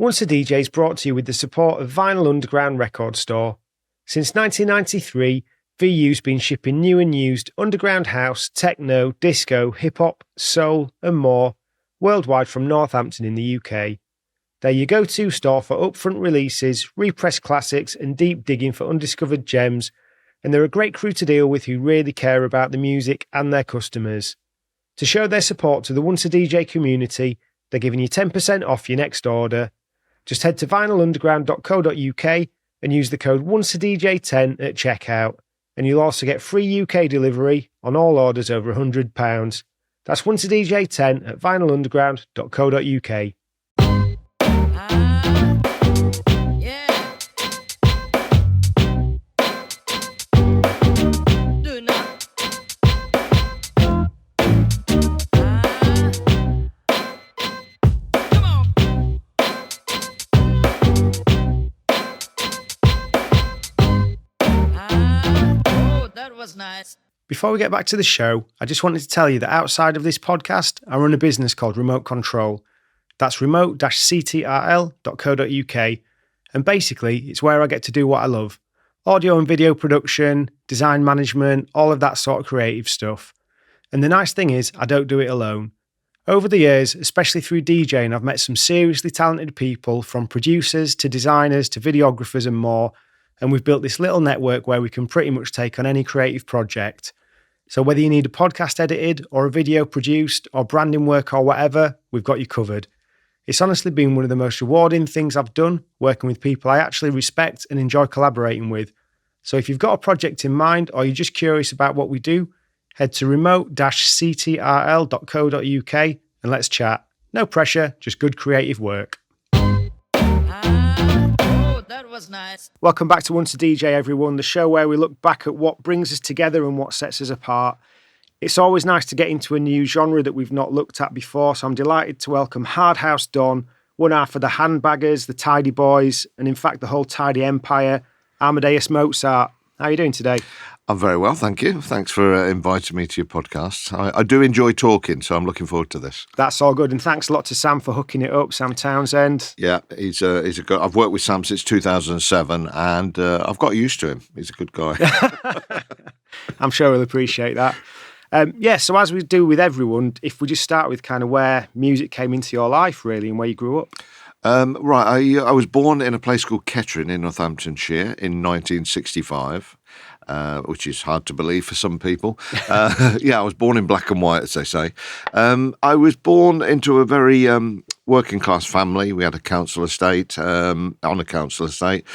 Once a DJ is brought to you with the support of Vinyl Underground Record Store. Since 1993, VU's been shipping new and used underground house, techno, disco, hip-hop, soul and more worldwide from Northampton in the UK. They're your go-to store for upfront releases, repressed classics and deep digging for undiscovered gems, and they're a great crew to deal with who really care about the music and their customers. To show their support to the Once a DJ community, they're giving you 10% off your next order. Just head to vinylunderground.co.uk and use the code ONCEADJ10 at checkout, and you'll also get free UK delivery on all orders over £100. That's ONCEADJ10 at vinylunderground.co.uk. Nice. Before we get back to the show, I just wanted to tell you that outside of this podcast, I run a business called Remote Control. That's remote-ctrl.co.uk, and basically it's where I get to do what I love: audio and video production, design management, all of that sort of creative stuff. And the nice thing is, I don't do it alone. Over the years, especially through DJing, I've met some seriously talented people, from producers to designers to videographers and more, and we've built this little network where we can pretty much take on any creative project. So whether you need a podcast edited or a video produced or branding work or whatever, we've got you covered. It's honestly been one of the most rewarding things I've done, working with people I actually respect and enjoy collaborating with. So if you've got a project in mind or you're just curious about what we do, head to remote-ctrl.co.uk and let's chat. No pressure, just good creative work. That was nice. Welcome back to Once a DJ, everyone, the show where we look back at what brings us together and what sets us apart. It's always nice to get into a new genre that we've not looked at before, so I'm delighted to welcome Hard House Dawn, one half of the Handbaggers, the Tidy Boys, and in fact the whole Tidy Empire, Amadeus Mozart. How are you doing today? I'm very well, thank you. Thanks for inviting me to your podcast. I do enjoy talking, so I'm looking forward to this. That's all good, and thanks a lot to Sam for hooking it up, Sam Townsend. Yeah, he's a good. I've worked with Sam since 2007, and I've got used to him. He's a good guy. I'm sure he'll appreciate that. So as we do with everyone, if we just start with kind of where music came into your life, really, and where you grew up. Right, I was born in a place called Kettering in Northamptonshire in 1965. Which is hard to believe for some people. I was born in black and white, as they say. I was born into a very working class family. We had a council estate, on a council estate.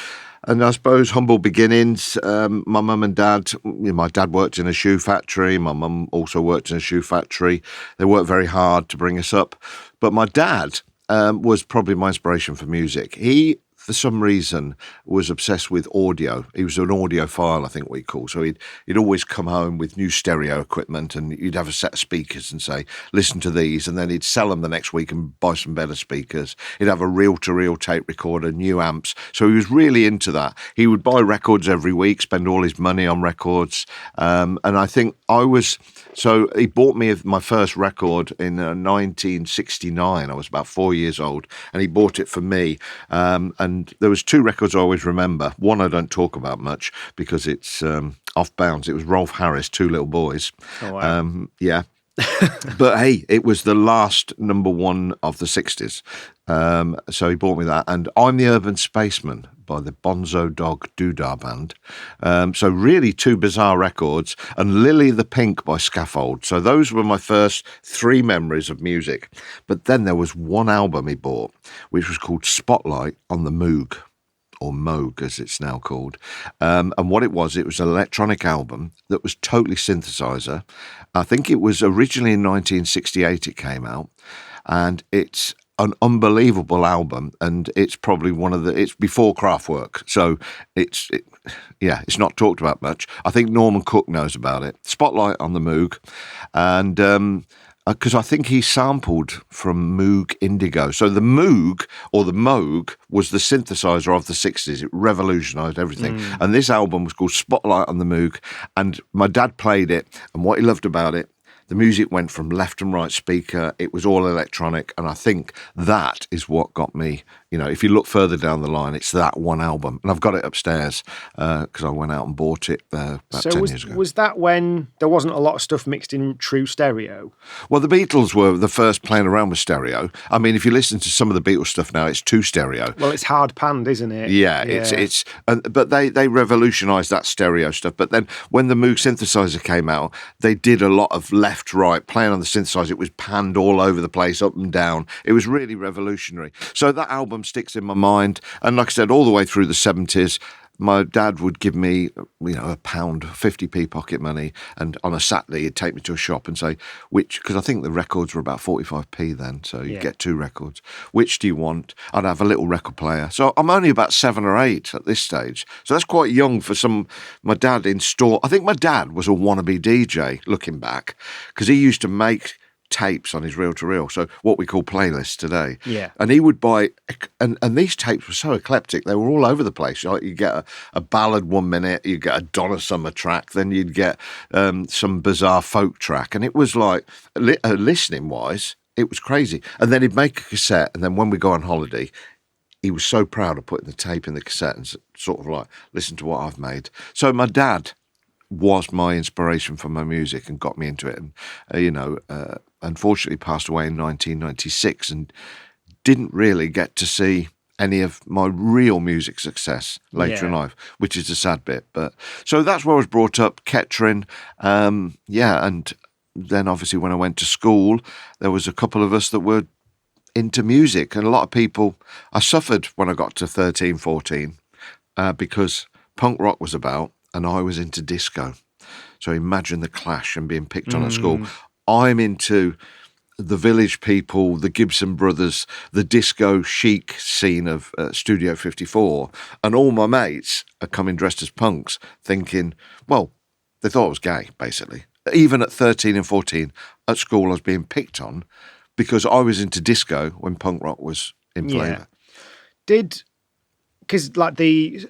And I suppose humble beginnings. My mum and dad, my dad worked in a shoe factory. My mum also worked in a shoe factory. They worked very hard to bring us up. But my dad was probably my inspiration for music. He, for some reason, was obsessed with audio. He was an audiophile, I think we call. So he'd always come home with new stereo equipment, and you'd have a set of speakers and say, listen to these, and then he'd sell them the next week and buy some better speakers. He'd have a reel-to-reel tape recorder, new amps. So he was really into that. He would buy records every week, spend all his money on records. And I think so he bought me my first record in 1969. I was about 4 years old, and he bought it for me. And there was two records I always remember. One I don't talk about much because it's off bounds. It was Rolf Harris, Two Little Boys. Oh, wow. But hey, it was the last number one of the 60s. So he bought me that. And I'm the Urban Spaceman by the Bonzo Dog Doodah Band. So really two bizarre records. And Lily the Pink by Scaffold. So those were my first three memories of music. But then there was one album he bought, which was called Spotlight on the Moog, or Moog as it's now called. And what it was an electronic album that was totally synthesizer. I think it was originally in 1968 it came out, and it's an unbelievable album, and it's probably it's before Kraftwerk, so it's not talked about much. I think Norman Cook knows about it. Spotlight on the Moog, and because I think he sampled from Moog Indigo. So the Moog, or the Moog, was the synthesizer of the 60s. It revolutionised everything. And this album was called Spotlight on the Moog, and my dad played it, and what he loved about it, the music went from left and right speaker. It was all electronic, and I think that is what got me You know, if you look further down the line, it's that one album. And I've got it upstairs because I went out and bought it about 10 years ago. Was that when there wasn't a lot of stuff mixed in true stereo? Well, the Beatles were the first playing around with stereo. I mean, if you listen to some of the Beatles stuff now, it's 2 stereo. Well, it's hard panned, isn't it? Yeah. But they revolutionised that stereo stuff. But then when the Moog synthesizer came out, they did a lot of left-right playing on the synthesizer. It was panned all over the place, up and down. It was really revolutionary. So that album sticks in my mind. And like I said, all the way through the 70s, my dad would give me, £1, 50p pocket money, and on a Saturday he'd take me to a shop and say, because I think the records were about 45p then, so you'd get 2 records. Which do you want? I'd have a little record player. So I'm only about 7 or 8 at this stage. So that's quite young for my dad installed. I think my dad was a wannabe DJ, looking back, because he used to make tapes on his reel-to-reel, so what we call playlists today. Yeah. And he would buy, and these tapes were so eclectic, they were all over the place. Like you get a ballad 1 minute, you get a Donna Summer track, then you'd get some bizarre folk track, and it was like, listening-wise, it was crazy. And then he'd make a cassette, and then when we go on holiday, he was so proud of putting the tape in the cassette and sort of like, listen to what I've made. So my dad was my inspiration for my music and got me into it, and unfortunately passed away in 1996 and didn't really get to see any of my real music success later in life, which is a sad bit. But so that's where I was brought up, Kettering, and then obviously when I went to school, there was a couple of us that were into music, and a lot of people. I suffered when I got to 13, 14 because punk rock was about, and I was into disco. So imagine the clash and being picked on at school. I'm into the Village People, the Gibson Brothers, the disco chic scene of Studio 54, and all my mates are coming dressed as punks, thinking, well, they thought I was gay, basically. Even at 13 and 14, at school I was being picked on because I was into disco when punk rock was in flavour. Because like the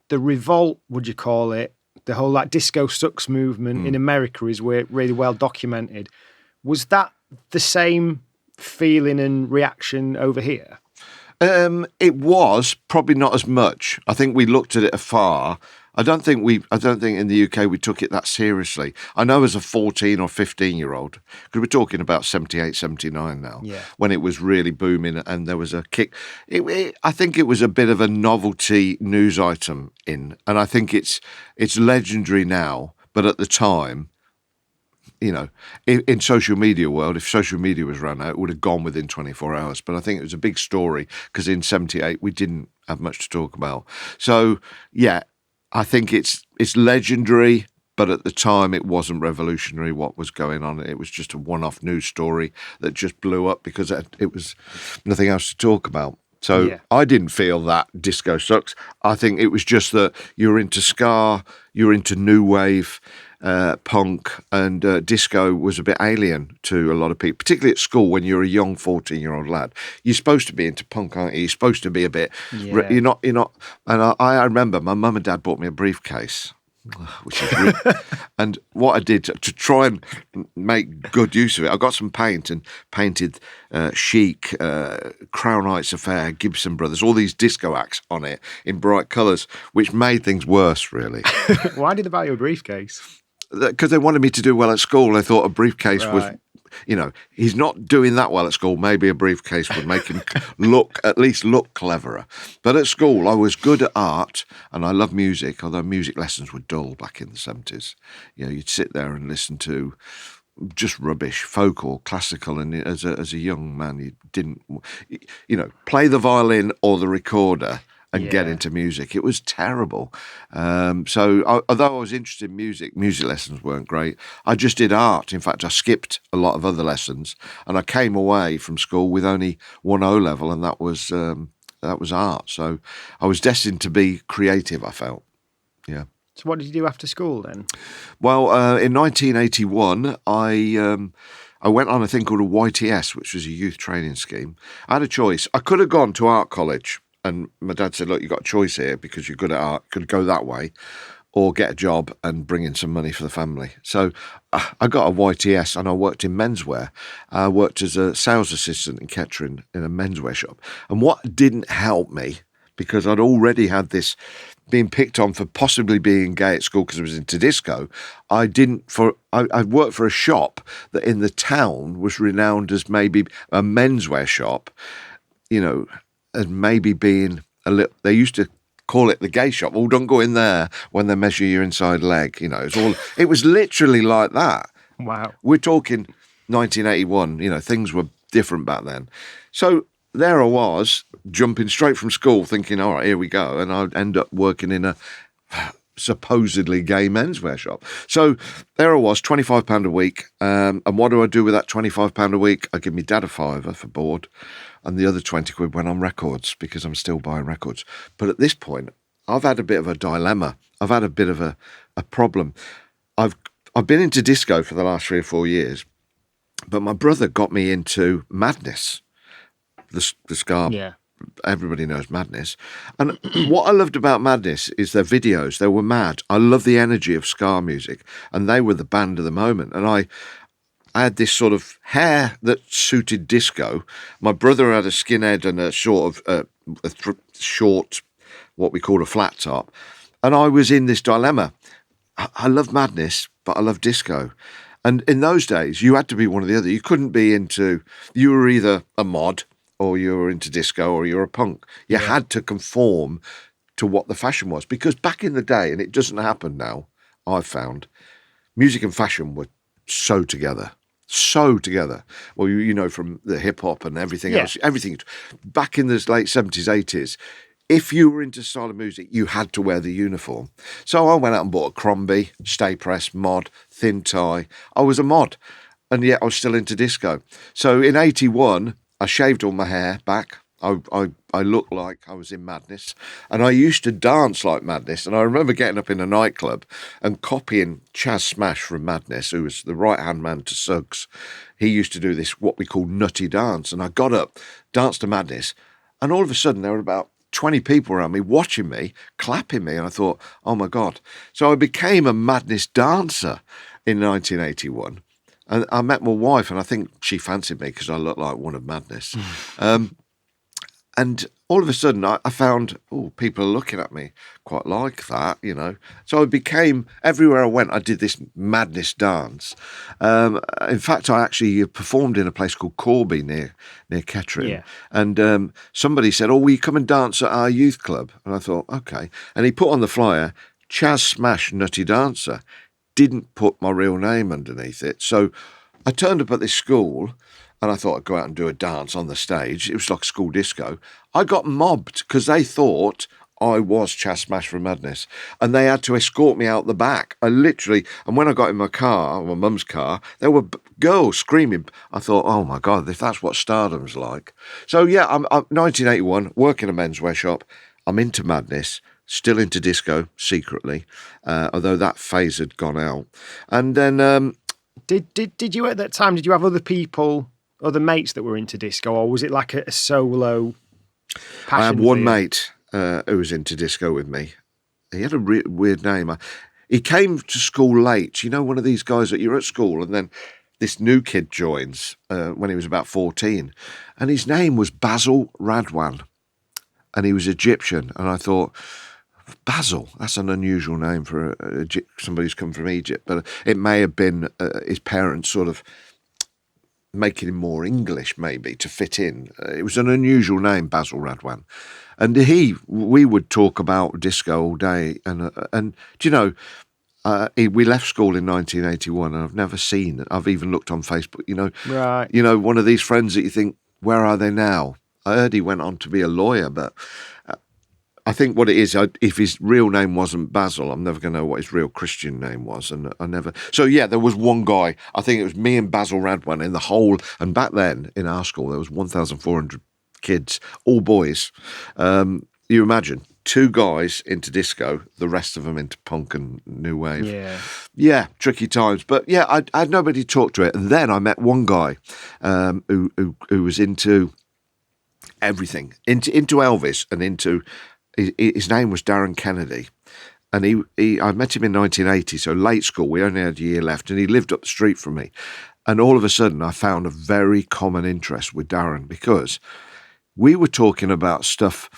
revolt, would you call it, the whole like disco sucks movement in America is really well documented. Was that the same feeling and reaction over here? It was probably not as much. I think we looked at it afar. I don't think in the UK we took it that seriously. I know as a 14 or 15-year-old, because we're talking about 78, 79 now, when it was really booming and there was a kick. I think it was a bit of a novelty news item and I think it's legendary now, but at the time, in social media world, if social media was run out, it would have gone within 24 hours. But I think it was a big story because in 78 we didn't have much to talk about. So, yeah, I think it's legendary, but at the time it wasn't revolutionary what was going on. It was just a one-off news story that just blew up because it was nothing else to talk about. So I didn't feel that disco sucks. I think it was just that you're into ska, you're into new wave, punk, and disco was a bit alien to a lot of people, particularly at school when you're a young 14-year-old lad. You're supposed to be into punk, aren't you? You're supposed to be a bit. You're not. And I remember my mum and dad bought me a briefcase, which is really, and what I did to try and make good use of it, I got some paint and painted Chic, Crown Heights Affair, Gibson Brothers, all these disco acts on it in bright colours, which made things worse, really. Why did they buy you a briefcase? Because they wanted me to do well at school. They thought a briefcase was, he's not doing that well at school. Maybe a briefcase would make him at least look cleverer. But at school, I was good at art and I love music, although music lessons were dull back in the 70s. You'd sit there and listen to just rubbish, folk or classical. And as a young man, you didn't, play the violin or the recorder and get into music. It was terrible. So although I was interested in music art weren't great. I just did art. In fact, I skipped a lot of other lessons and I came away from school with only one O-level, and that was art. So I was destined to be creative, I felt. Yeah. So what did you do after school then? Well, in 1981, I went on a thing called a YTS, which was a youth training scheme. I had a choice. I could have gone to art college. And my dad said, look, you've got a choice here because you're good at art. You could go that way. or get a job and bring in some money for the family. So I got a YTS and I worked in menswear. I worked as a sales assistant in Kettering in a menswear shop. And what didn't help me, because I'd already had this being picked on for possibly being gay at school because I was into disco, I worked for a shop that in the town was renowned as maybe a menswear shop, you know, and maybe being a little, they used to call it the gay shop. Oh, don't go in there when they measure your inside leg. You know, it was literally like that. Wow. We're talking 1981, you know, things were different back then. So there I was, jumping straight from school thinking, all right, here we go. And I'd end up working in a supposedly gay menswear shop. So there I was, £25 a week. And what do I do with that £25 a week? I give me dad a fiver for board. And the other 20 quid went on records because I'm still buying records. But at this point, I've had a bit of a dilemma. I've had a bit of a problem. I've been into disco for the last 3 or 4 years, but my brother got me into Madness, the ska. Yeah. Everybody knows Madness. And what I loved about Madness is their videos. They were mad. I love the energy of ska music, and they were the band of the moment. And I had this sort of hair that suited disco. My brother had a skinhead and a sort of short, what we call a flat top. And I was in this dilemma. I love Madness, but I love disco. And in those days, you had to be one or the other. You couldn't be you were either a mod or you were into disco or you're a punk. You had to conform to what the fashion was. Because back in the day, and it doesn't happen now, I've found, music and fashion were so together. Well, you know, from the hip hop and everything else, everything back in the late 70s, 80s, if you were into style of music, you had to wear the uniform. So I went out and bought a Crombie, stay press, mod, thin tie. I was a mod, and yet I was still into disco. So in 81, I shaved all my hair back. I looked like I was in Madness, and I used to dance like Madness. And I remember getting up in a nightclub and copying Chaz Smash from Madness, who was the right-hand man to Suggs. He used to do this, what we call nutty dance. And I got up, danced to Madness, and all of a sudden there were about 20 people around me watching me, clapping me. And I thought, oh my God. So I became a Madness dancer in 1981. And I met my wife, and I think she fancied me because I looked like one of Madness. And all of a sudden, I found, people are looking at me quite like that, you know. So I became, everywhere I went, I did this Madness dance. In fact, I actually performed in a place called Corby near Kettering. Yeah. And somebody said, will you come and dance at our youth club? And I thought, okay. And he put on the flyer, Chaz Smash Nutty Dancer. Didn't put my real name underneath it. So I turned up at this school, and I thought I'd go out and do a dance on the stage. It was like school disco. I got mobbed because they thought I was Chaz Smash from Madness, and they had to escort me out the back. And when I got in my car, my mum's car, there were girls screaming. I thought, oh my God, if that's what stardom's like. So yeah, I'm 1981, working a menswear shop. I'm into Madness, still into disco secretly, although that phase had gone out. And then, did you at that time? Did you have other mates that were into disco, or was it like a solo passion? I had one mate who was into disco with me. He had a weird name. He came to school late. You know, one of these guys that you're at school and then this new kid joins when he was about 14. And his name was Basil Radwan. And he was Egyptian. And I thought, Basil, that's an unusual name for somebody who's come from Egypt. But it may have been his parents sort of making him more English, maybe, to fit in. It was an unusual name, Basil Radwan. And we would talk about disco all day. And do you know, we left school in 1981, and I've never seen, I've even looked on Facebook, you know. Right. You know, one of these friends that you think, where are they now? I heard he went on to be a lawyer, but I think what it is, if his real name wasn't Basil, I'm never going to know what his real Christian name was. And I never. So, yeah, there was one guy, I think it was me and Basil Radwan in the whole. And back then in our school, there was 1,400 kids, all boys. You imagine, 2 guys into disco, the rest of them into punk and new wave. Yeah, tricky times. But yeah, I had nobody to talk to it. And then I met one guy who was into everything, into Elvis and into. His name was Darren Kennedy, and I met him in 1980, so late school. We only had a year left, and he lived up the street from me. And all of a sudden, I found a very common interest with Darren because we were talking about stuff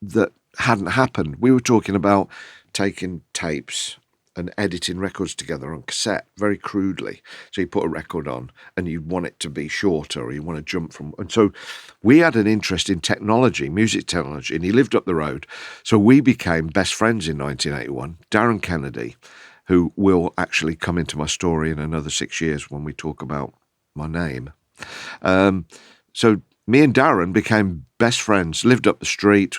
that hadn't happened. We were talking about taking tapes and editing records together on cassette very crudely. So you put a record on and you want it to be shorter, or you want to jump from. And so we had an interest in technology, music technology, and he lived up the road. So we became best friends in 1981. Darren Kennedy, who will actually come into my story in another 6 years when we talk about my name. So me and Darren became best friends, lived up the street.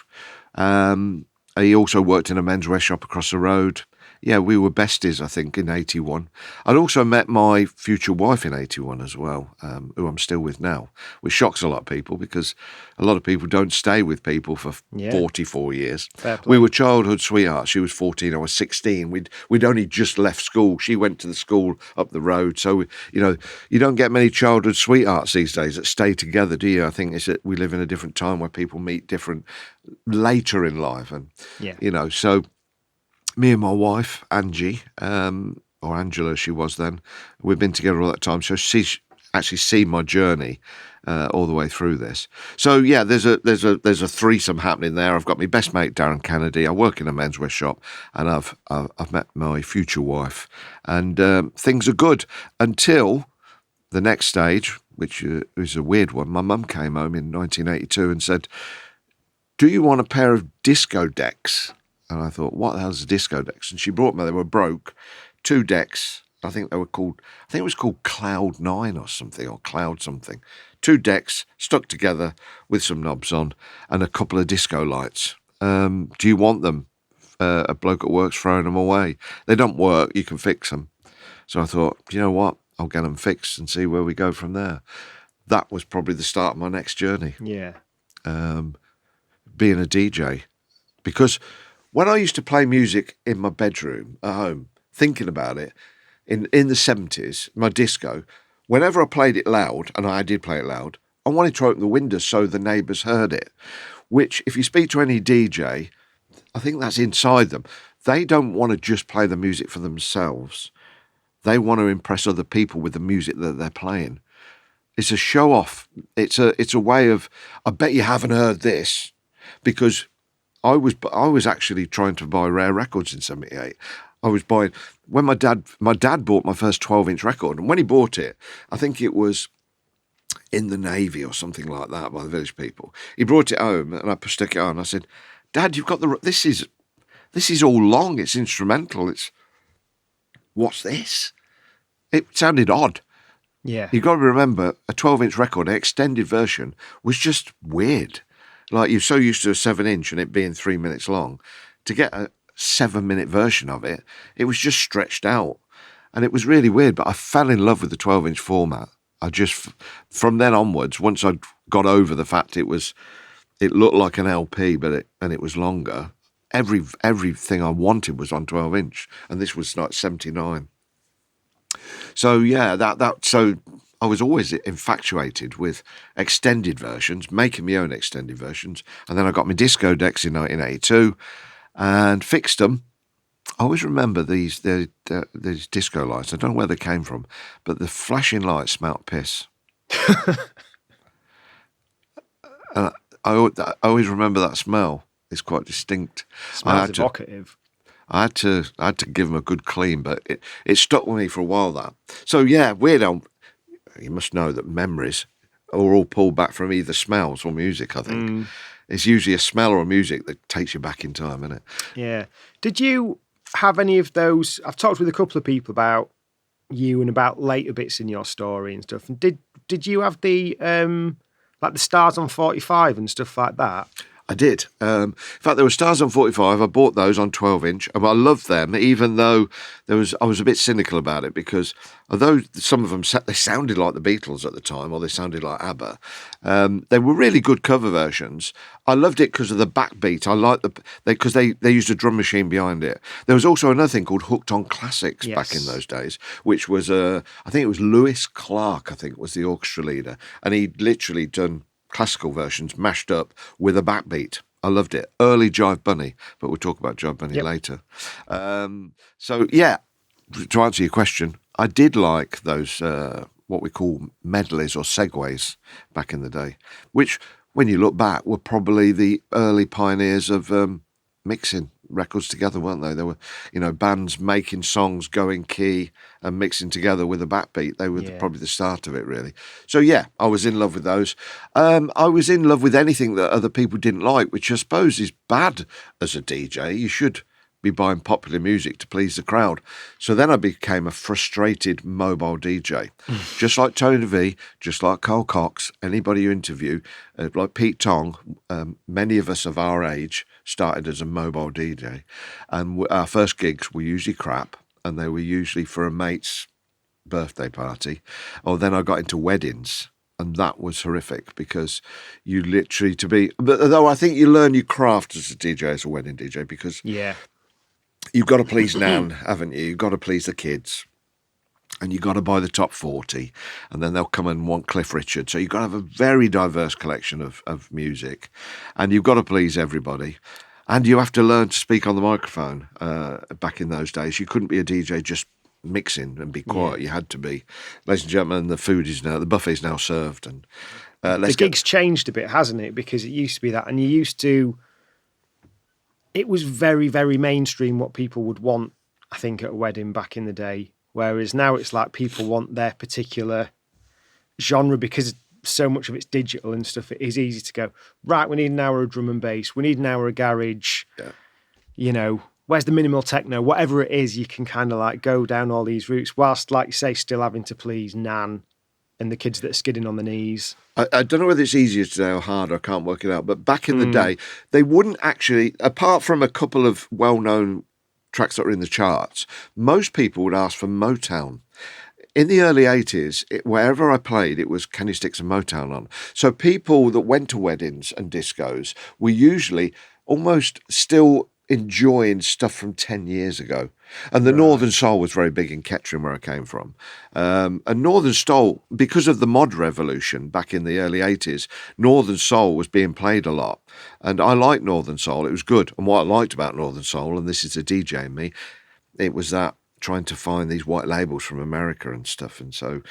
He also worked in a menswear shop across the road. Yeah, we were besties, I think, in 81. I'd also met my future wife in 81 as well, who I'm still with now, which shocks a lot of people because a lot of people don't stay with people for 44 years. We were childhood sweethearts. She was 14, I was 16. We'd only just left school. She went to the school up the road. So, you don't get many childhood sweethearts these days that stay together, do you? I think it's that we live in a different time where people meet different later in life. And, so me and my wife, Angie, or Angela, she was then, we've been together all that time. So she's actually seen my journey all the way through this. So yeah, there's a threesome happening there. I've got my best mate Darren Kennedy. I work in a menswear shop, and I've met my future wife, and things are good until the next stage, which is a weird one. My mum came home in 1982 and said, "Do you want a pair of disco decks?" And I thought, what the hell's a disco decks? And she brought me, they were broke, 2 decks. I think it was called Cloud 9 or something, or Cloud something. 2 decks stuck together with some knobs on and a couple of disco lights. Do you want them? A bloke at work's throwing them away. They don't work, you can fix them. So I thought, you know what? I'll get them fixed and see where we go from there. That was probably the start of my next journey. Yeah. Being a DJ. Because when I used to play music in my bedroom at home, thinking about it, in the 70s, my disco, whenever I played it loud, and I did play it loud, I wanted to open the windows so the neighbours heard it, which, if you speak to any DJ, I think that's inside them. They don't want to just play the music for themselves. They want to impress other people with the music that they're playing. It's a show-off. It's a way of, I bet you haven't heard this, because I was actually trying to buy rare records in 78. I was buying, when my dad bought my first 12-inch record, and when he bought it, I think it was in the Navy or something like that by the Village People. He brought it home and I stuck it on. I said, "Dad, you've got this is all long, it's instrumental, what's this?" It sounded odd. Yeah. You've got to remember, a 12-inch record, an extended version, was just weird. Like, you're so used to a 7-inch and it being 3 minutes long, to get a 7-minute version of it, it was just stretched out. And it was really weird, but I fell in love with the 12-inch format. From then onwards, once I got over the fact it looked like an LP, but it was longer, everything I wanted was on 12-inch. And this was like 79. So yeah, so I was always infatuated with extended versions, making my own extended versions. And then I got my disco decks in 1982 and fixed them. I always remember these disco lights. I don't know where they came from, but the flashing lights smelt piss. And I always remember that smell. It's quite distinct. Smells evocative. I had to give them a good clean, but it stuck with me for a while, that. So yeah, weird. You must know that memories are all pulled back from either smells or music, I think. It's usually a smell or a music that takes you back in time, isn't it? Yeah. Did you have any of those? I've talked with a couple of people about you and about later bits in your story and stuff. And did you have the like the stars on 45 and stuff like that? I did. In fact, there were stars on 45. I bought those on 12-inch, and I loved them, even though I was a bit cynical about it, because although some of them they sounded like the Beatles at the time, or they sounded like ABBA, they were really good cover versions. I loved it because of the backbeat. I liked because they used a drum machine behind it. There was also another thing called Hooked on Classics back in those days, which was I think it was Lewis Clark, I think was the orchestra leader, and he'd literally done classical versions mashed up with a backbeat. I loved it. Early Jive Bunny, but we'll talk about Jive Bunny later. So, yeah, to answer your question, I did like those, what we call medleys or segues back in the day, which, when you look back, were probably the early pioneers of mixing records together, weren't they? There were, bands making songs, going key and mixing together with a backbeat. They were probably the start of it, really. So, yeah, I was in love with those. I was in love with anything that other people didn't like, which I suppose is bad as a DJ. You should be buying popular music to please the crowd. So then I became a frustrated mobile DJ. Just like Tony V, just like Carl Cox, anybody you interview, like Pete Tong, many of us of our age started as a mobile DJ. And our first gigs were usually crap, and they were usually for a mate's birthday party. Or then I got into weddings. And that was horrific because you literally but though I think you learn your craft as a DJ, as a wedding DJ, because you've got to please Nan, haven't you? You've got to please the kids. And you've got to buy the top 40. And then they'll come and want Cliff Richard. So you've got to have a very diverse collection of music. And you've got to please everybody. And you have to learn to speak on the microphone. Back in those days, you couldn't be a DJ just mixing and be quiet. You had to be. Ladies and gentlemen, the buffet's now served. And the gig's changed a bit, hasn't it? Because it used to be that. And you used to... It was very, very mainstream what people would want, I think, at a wedding back in the day. Whereas now it's like people want their particular genre because so much of it's digital and stuff. It is easy to go, right, we need an hour of drum and bass. We need an hour of garage. Yeah. Where's the minimal techno? Whatever it is, you can kind of like go down all these routes whilst, like you say, still having to please Nan and the kids that are skidding on the knees. I don't know whether it's easier today or harder. I can't work it out. But back in the day, they wouldn't actually, apart from a couple of well-known tracks that are in the charts, most people would ask for Motown. In the early 80s, wherever I played, it was can you stick some Motown on? So people that went to weddings and discos were usually almost still enjoying stuff from 10 years ago. And the Northern Soul was very big in Kettering, where I came from. And Northern Soul, because of the mod revolution back in the early 80s, Northern Soul was being played a lot. And I liked Northern Soul. It was good. And what I liked about Northern Soul, and this is the DJ in me, it was that trying to find these white labels from America and stuff. And so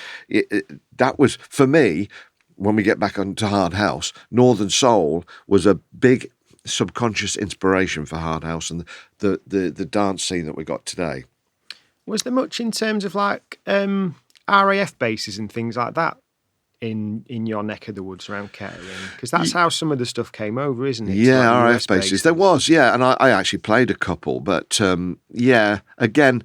that was, for me, when we get back onto Hard House, Northern Soul was a big subconscious inspiration for Hard House and the dance scene that we got today. Was there much in terms of like RAF bases and things like that in your neck of the woods around Kettering? Because that's how some of the stuff came over, isn't it? Yeah, like RAF bases. There was, yeah, and I actually played a couple, but again,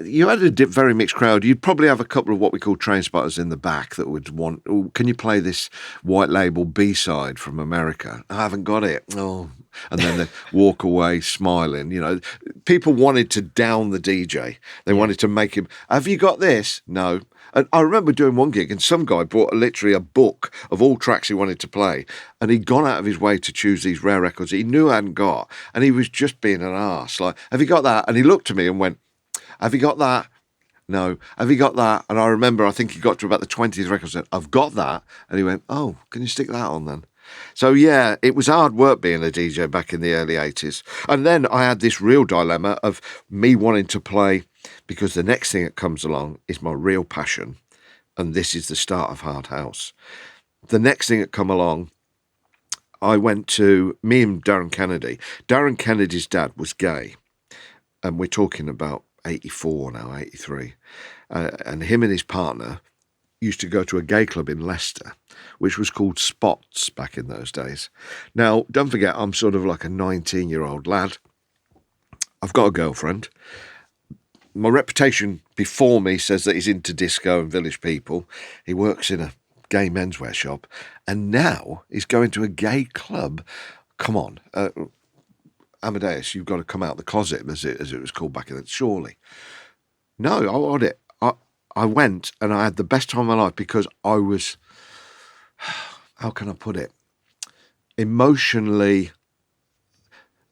you had a very mixed crowd. You'd probably have a couple of what we call train spotters in the back that would want, oh, can you play this white label B-side from America? I haven't got it. Oh. And then they walk away smiling. People wanted to down the DJ. They wanted to make him, have you got this? No. And I remember doing one gig and some guy brought literally a book of all tracks he wanted to play. And he'd gone out of his way to choose these rare records he knew I hadn't got. And he was just being an arse. Like, have you got that? And he looked at me and went, have you got that? No. Have you got that? And I remember, I think he got to about the 20th record and said, I've got that. And he went, oh, can you stick that on then? So, yeah, it was hard work being a DJ back in the early 80s. And then I had this real dilemma of me wanting to play, because the next thing that comes along is my real passion. And this is the start of Hard House. The next thing that come along, I went to me and Darren Kennedy. Darren Kennedy's dad was gay. And we're talking about 84 now, 83. And him and his partner used to go to a gay club in Leicester, which was called Spots back in those days. Now, don't forget, I'm sort of like a 19-year-old lad. I've got a girlfriend. My reputation before me says that he's into disco and village people. He works in a gay menswear shop. And now he's going to a gay club. Come on. Amadeus, you've got to come out the closet, as it was called back then, surely. No, I want it. I went and I had the best time of my life because I was, how can I put it, emotionally,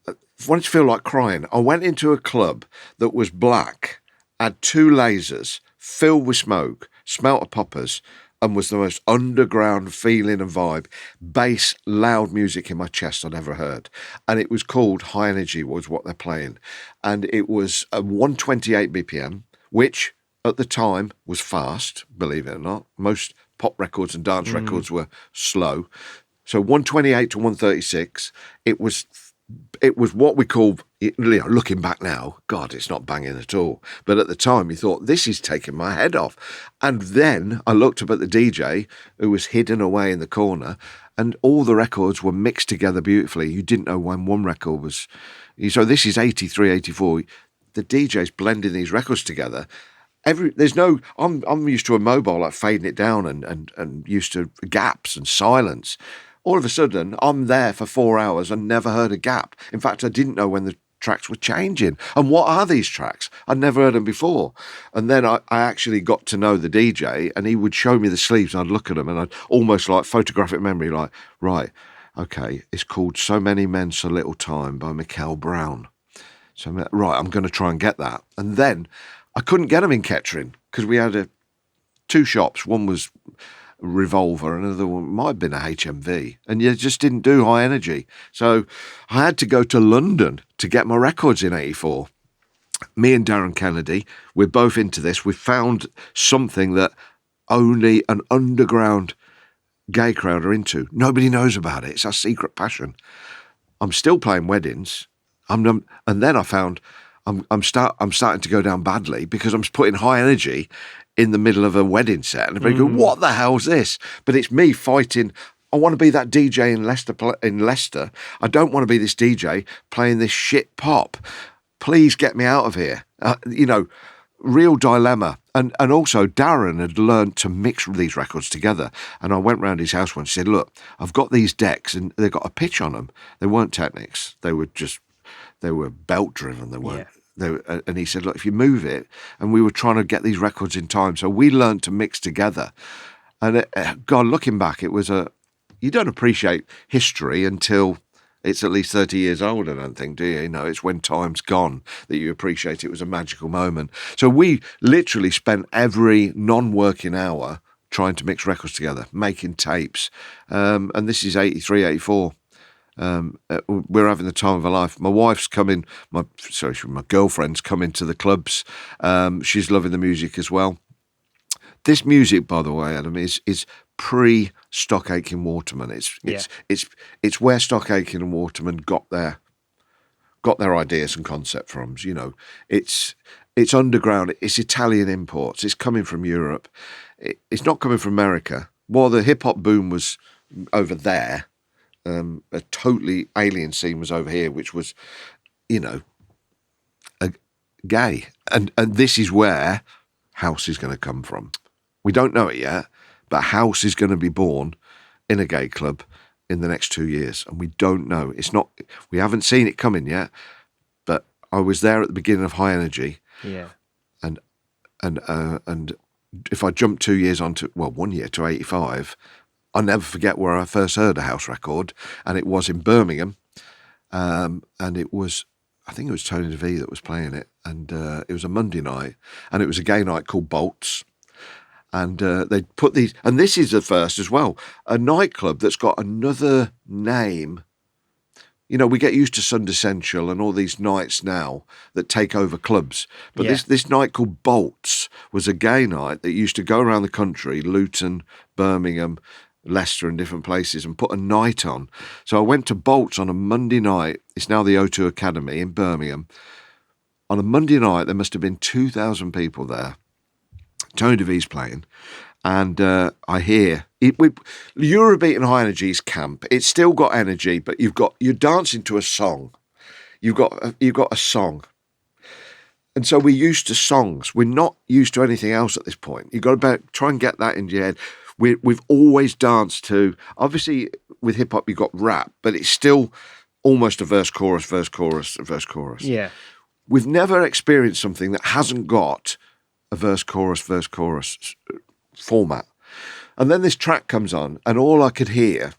I wanted to feel like crying. I went into a club that was black, had two lasers, filled with smoke, smelt of poppers, and was the most underground feeling and vibe, bass, loud music in my chest I'd ever heard. And it was called High Energy, was what they're playing. And it was a 128 BPM, which at the time was fast, believe it or not. Most pop records and dance records were slow. So 128 to 136, it was what we call, looking back now, God, it's not banging at all. But at the time, you thought, this is taking my head off. And then I looked up at the DJ, who was hidden away in the corner, and all the records were mixed together beautifully. You didn't know when one record was... So this is 83, 84. The DJ's blending these records together. I'm used to a mobile, like fading it down and used to gaps and silence. All of a sudden, I'm there for 4 hours and never heard a gap. In fact, I didn't know when the tracks were changing. And what are these tracks? I'd never heard them before. And then I actually got to know the DJ, and he would show me the sleeves, and I'd look at them, and I'd almost like photographic memory, like, right, okay, it's called So Many Men, So Little Time by Michael Brown. So, right, I'm going to try and get that. And then I couldn't get them in Kettering because we had two shops. One was Revolver, another one might have been a HMV, and you just didn't do High Energy. So I had to go to London to get my records in 84. Me and Darren Kennedy, we're both into this. We found something that only an underground gay crowd are into. Nobody knows about it. It's our secret passion. I'm still playing weddings. And then I found I'm starting to go down badly because I'm putting High Energy in the middle of a wedding set, and everybody go, what the hell's this? But it's me fighting. I want to be that DJ in Leicester. I don't want to be this DJ playing this shit pop. Please get me out of here. Real dilemma. And also Darren had learned to mix these records together. And I went round his house once and said, look, I've got these decks and they've got a pitch on them. They weren't Technics. They were belt driven. They weren't. Yeah. And he said, look, if you move it, and we were trying to get these records in time. So we learned to mix together. And God, looking back, it was you don't appreciate history until it's at least 30 years old, I don't think, do you? It's when time's gone that you appreciate it was a magical moment. So we literally spent every non-working hour trying to mix records together, making tapes. And this is 83, 84. We're having the time of our life. My wife's coming, my girlfriend's coming to the clubs. She's loving the music as well. This music, by the way, Adam, is pre Stock Aitken Waterman. It's where Stock Aitken and Waterman got their ideas and concept from. It's underground. It's Italian imports. It's coming from Europe. It's not coming from America. While the hip hop boom was over there, a totally alien scene was over here, which was, gay. And this is where house is going to come from. We don't know it yet, but house is going to be born in a gay club in the next 2 years. And we don't know. We haven't seen it coming yet, but I was there at the beginning of High Energy. Yeah. And if I jump 2 years 1 year to 85, I'll never forget where I first heard a house record, and it was in Birmingham, and I think it was Tony DeVee that was playing it, and it was a Monday night, and it was a gay night called Bolts, and they put these, and this is the first as well, a nightclub that's got another name. We get used to Sunday Central and all these nights now that take over clubs. But this night called Bolts was a gay night that used to go around the country, Luton, Birmingham, Leicester and different places, and put a night on. So I went to Bolts on a Monday night. It's now the O2 Academy in Birmingham. On a Monday night, there must have been 2,000 people there. Tony DeVee's playing. And I hear Eurobeat and High Energy is camp. It's still got energy, but you're dancing to a song. You've got a song. And so we're used to songs. We're not used to anything else at this point. You've got to try and get that into your head. We've always danced to, obviously with hip hop you've got rap, but it's still almost a verse, chorus, verse, chorus, verse, chorus. Yeah. We've never experienced something that hasn't got a verse, chorus format. And then this track comes on, and all I could hear,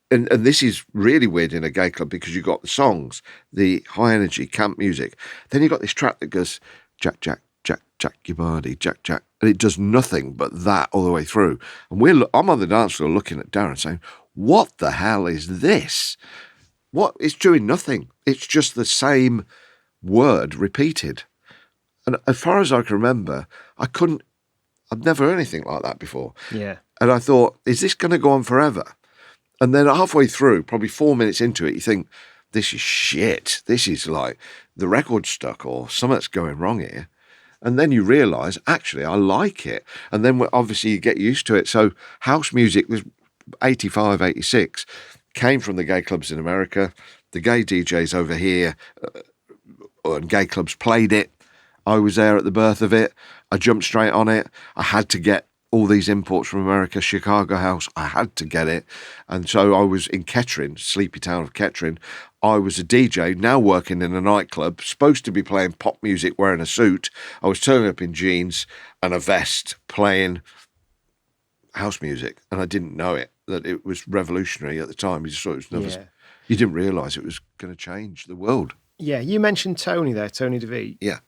and this is really weird in a gay club because you've got the songs, the high energy camp music. Then you've got this track that goes, Jack, Jack, Jack, Jack your body, Jack, Jack. And it does nothing but that all the way through. And I'm on the dance floor looking at Darren saying, what the hell is this? What? It's doing nothing. It's just the same word repeated. And as far as I can remember, I'd never heard anything like that before. Yeah. And I thought, is this going to go on forever? And then halfway through, probably 4 minutes into it, you think, this is shit. This is like the record's stuck or something's going wrong here. And then you realise, actually, I like it. And then obviously you get used to it. So house music was 85, 86, came from the gay clubs in America. The gay DJs over here and gay clubs played it. I was there at the birth of it. I jumped straight on it. I had to get all these imports from America, Chicago House. I had to get it. And so I was in Kettering, sleepy town of Kettering. I was a DJ, now working in a nightclub, supposed to be playing pop music, wearing a suit. I was turning up in jeans and a vest, playing house music. And I didn't know it, that it was revolutionary at the time. You just thought it was another. Yeah. You didn't realise it was going to change the world. Yeah, you mentioned Tony there, Tony DeVee. Yeah.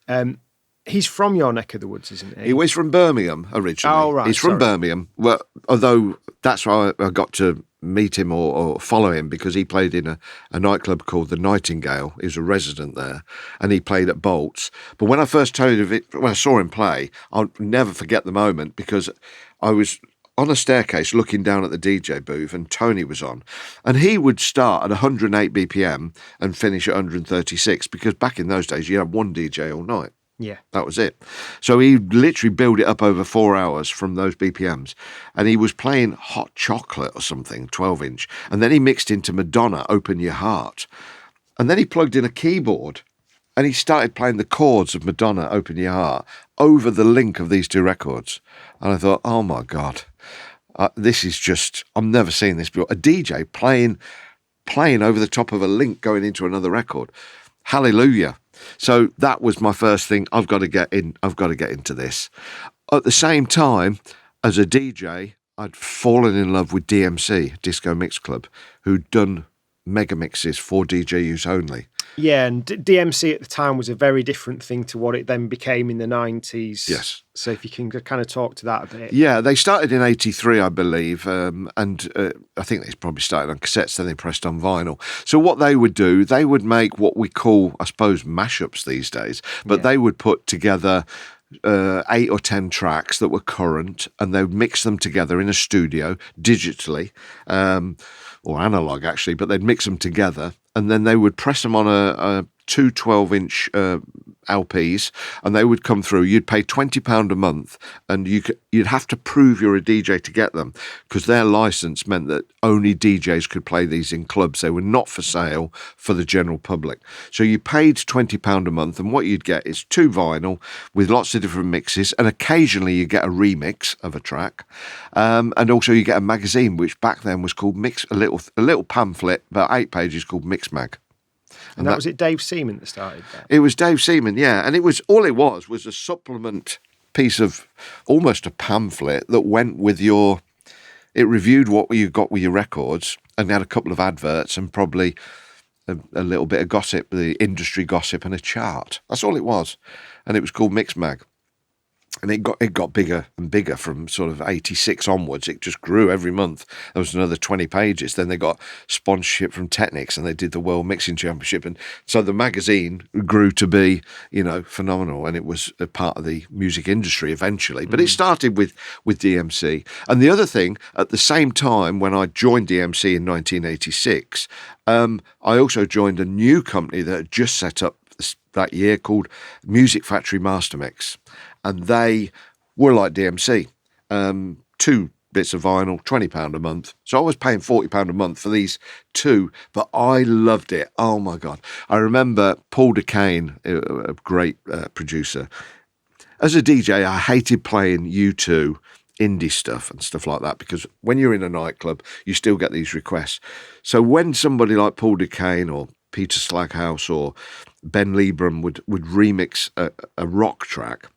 He's from your neck of the woods, isn't he? He was from Birmingham originally. Oh, right. He's from sorry. Birmingham. Well, although that's why I got to meet him or follow him, because he played in a nightclub called the Nightingale. He was a resident there, and he played at Bolts. But when I first when I saw him play, I'll never forget the moment, because I was on a staircase looking down at the DJ booth, and Tony was on, and he would start at 108 BPM and finish at 136, because back in those days you had one DJ all night. Yeah. That was it. So he literally built it up over 4 hours from those BPMs. And he was playing Hot Chocolate or something, 12-inch. And then he mixed into Madonna, Open Your Heart. And then he plugged in a keyboard and he started playing the chords of Madonna, Open Your Heart over the link of these two records. And I thought, oh my God, this is just, I've never seen this before. A DJ playing over the top of a link going into another record. Hallelujah. So that was my first thing. I've got to get into this. At the same time, as a DJ, I'd fallen in love with DMC, Disco Mix Club, who'd done mega mixes for DJ use only. Yeah, and DMC at the time was a very different thing to what it then became in the 90s. Yes. So if you can kind of talk to that a bit. Yeah, they started in 83, I believe, and I think they probably started on cassettes, then they pressed on vinyl. So what they would do, they would make what we call, I suppose, mashups these days, but they would put together 8 or 10 tracks that were current, and they would mix them together in a studio digitally, or analog actually, but they'd mix them together, and then they would press them on a two 12-inch LPs, and they would come through. You'd pay £20 a month, and you'd have to prove you're a DJ to get them, because their license meant that only DJs could play these in clubs. They were not for sale for the general public. So you paid £20 a month, and what you'd get is 2 vinyl with lots of different mixes, and occasionally you get a remix of a track, and also you get a magazine, which back then was called Mix, a little pamphlet, about 8 pages, called Mix Mag. And that was it, Dave Seaman that started that? It was Dave Seaman, yeah. And it was a supplement piece of almost a pamphlet that went with it reviewed what you got with your records, and had a couple of adverts and probably a little bit of gossip, the industry gossip, and a chart. That's all it was. And it was called Mix Mag. And it got bigger and bigger from sort of 86 onwards. It just grew every month. There was another 20 pages. Then they got sponsorship from Technics, and they did the World Mixing Championship. And so the magazine grew to be, phenomenal. And it was a part of the music industry eventually. But it started with DMC. And the other thing, at the same time, when I joined DMC in 1986, I also joined a new company that had just set up that year called Music Factory Mastermix. And they were like DMC, 2 bits of vinyl, £20 a month. So I was paying £40 a month for these 2, but I loved it. Oh my God. I remember Paul DeCane, a great producer. As a DJ, I hated playing U2 indie stuff and stuff like that, because when you're in a nightclub, you still get these requests. So when somebody like Paul DeCane or Peter Slaghouse or Ben Liebram would remix a rock track,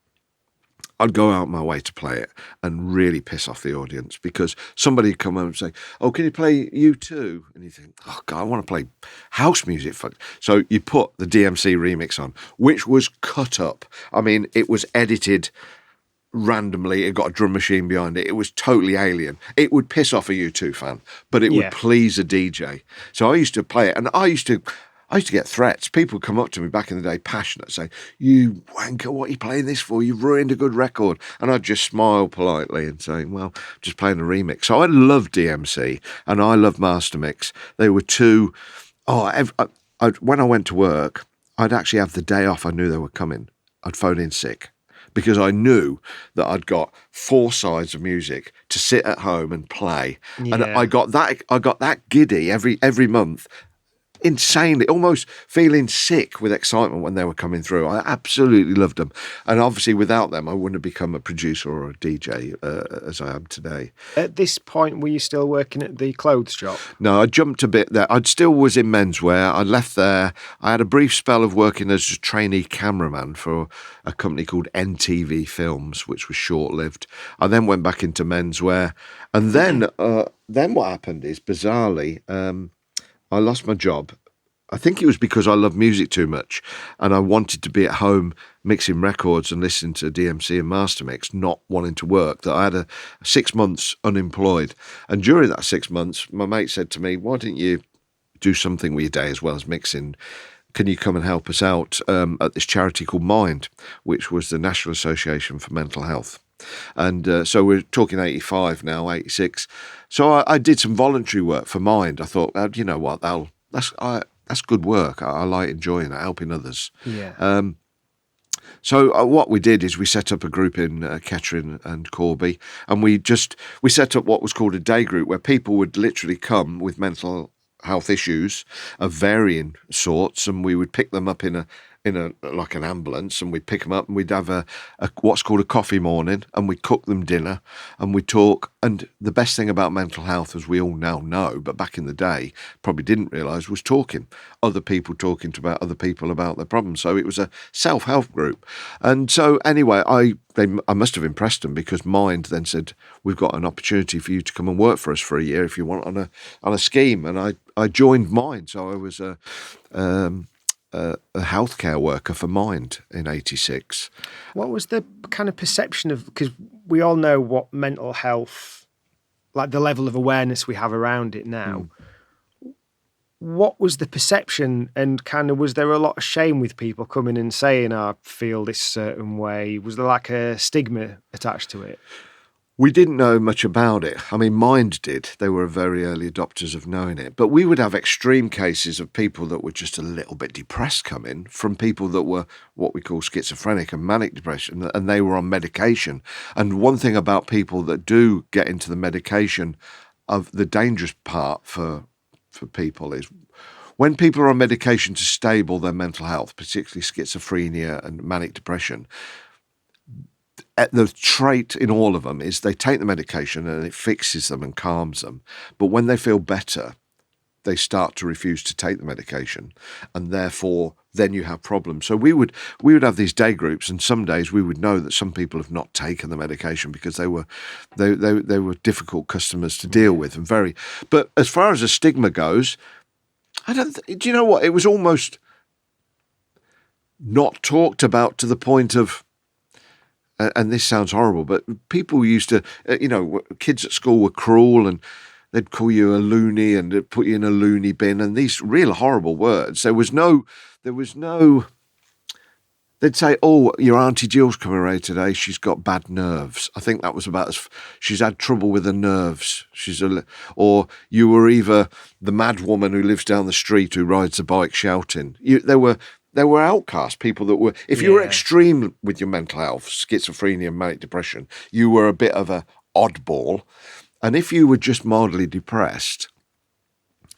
I'd go out my way to play it and really piss off the audience, because somebody would come over and say, "Oh, can you play U2?" And you think, "Oh God, I want to play house music." So you put the DMC remix on, which was cut up. I mean, it was edited randomly. It got a drum machine behind it. It was totally alien. It would piss off a U2 fan, but it would please a DJ. So I used to play it, and I used to get threats. People would come up to me back in the day, passionate, say, "You wanker, what are you playing this for? You've ruined a good record." And I'd just smile politely and say, "Well, I'm just playing a remix." So I loved DMC and I loved mastermix. They were two. When I went to work, I'd actually have the day off. I knew they were coming. I'd phone in sick, because I knew that I'd got 4 sides of music to sit at home and play. Yeah. And I got that giddy every month, insanely, almost feeling sick with excitement when they were coming through. I absolutely loved them. And obviously without them, I wouldn't have become a producer or a DJ as I am today. At this point, were you still working at the clothes shop? No, I jumped a bit there. I still was in menswear. I left there. I had a brief spell of working as a trainee cameraman for a company called NTV Films, which was short-lived. I then went back into menswear. And then what happened is, bizarrely, I lost my job. I think it was because I loved music too much and I wanted to be at home mixing records and listening to DMC and mastermix, not wanting to work, that I had a 6 months unemployed. And during that 6 months, my mate said to me, "Why don't you do something with your day as well as mixing? Can you come and help us out at this charity called Mind," which was the National Association for Mental Health. And so we're talking 85 now, 86. So I did some voluntary work for Mind. I thought, you know what, that's good work. I like enjoying it, helping others. Yeah. So what we did is we set up a group in Kettering and Corby, and we set up what was called a day group, where people would literally come with mental health issues of varying sorts, and we would pick them up in a like an ambulance, and we'd pick them up and we'd have a what's called a coffee morning, and we'd cook them dinner and we'd talk. And the best thing about mental health, as we all now know, but back in the day probably didn't realise, was talking. Other people talking about other people about their problems. So it was a self-help group. And so anyway, I must have impressed them, because Mind then said, "We've got an opportunity for you to come and work for us for a year if you want on a scheme." And I joined Mind. So I was a healthcare worker for Mind in 86. What was the kind of perception of, because we all know what mental health, like the level of awareness we have around it now. What was the perception, and kind of, was there a lot of shame with people coming and saying, "I feel this certain way"? Was there like a stigma attached to it? We didn't know much about it. I mean, Mind did. They were very early adopters of knowing it. But we would have extreme cases of people that were just a little bit depressed come in, from people that were what we call schizophrenic and manic depression, and they were on medication. And one thing about people that do get into the medication, of the dangerous part for people, is when people are on medication to stable their mental health, particularly schizophrenia and manic depression, the trait in all of them is they take the medication and it fixes them and calms them. But when they feel better, they start to refuse to take the medication, and therefore then you have problems. So we would have these day groups, and some days we would know that some people have not taken the medication because they were difficult customers to deal with, and very. But as far as the stigma goes, do you know what? It was almost not talked about, to the point of. And this sounds horrible, but people used to, kids at school were cruel, and they'd call you a loony and they'd put you in a loony bin, and these real horrible words. There was no, they'd say, "Oh, your Auntie Jill's coming around today. She's got bad nerves." I think that was about she's had trouble with her nerves. Or you were either the mad woman who lives down the street who rides a bike shouting. There were outcasts, people that were, if you were extreme with your mental health, schizophrenia and manic depression, you were a bit of a oddball. And if you were just mildly depressed,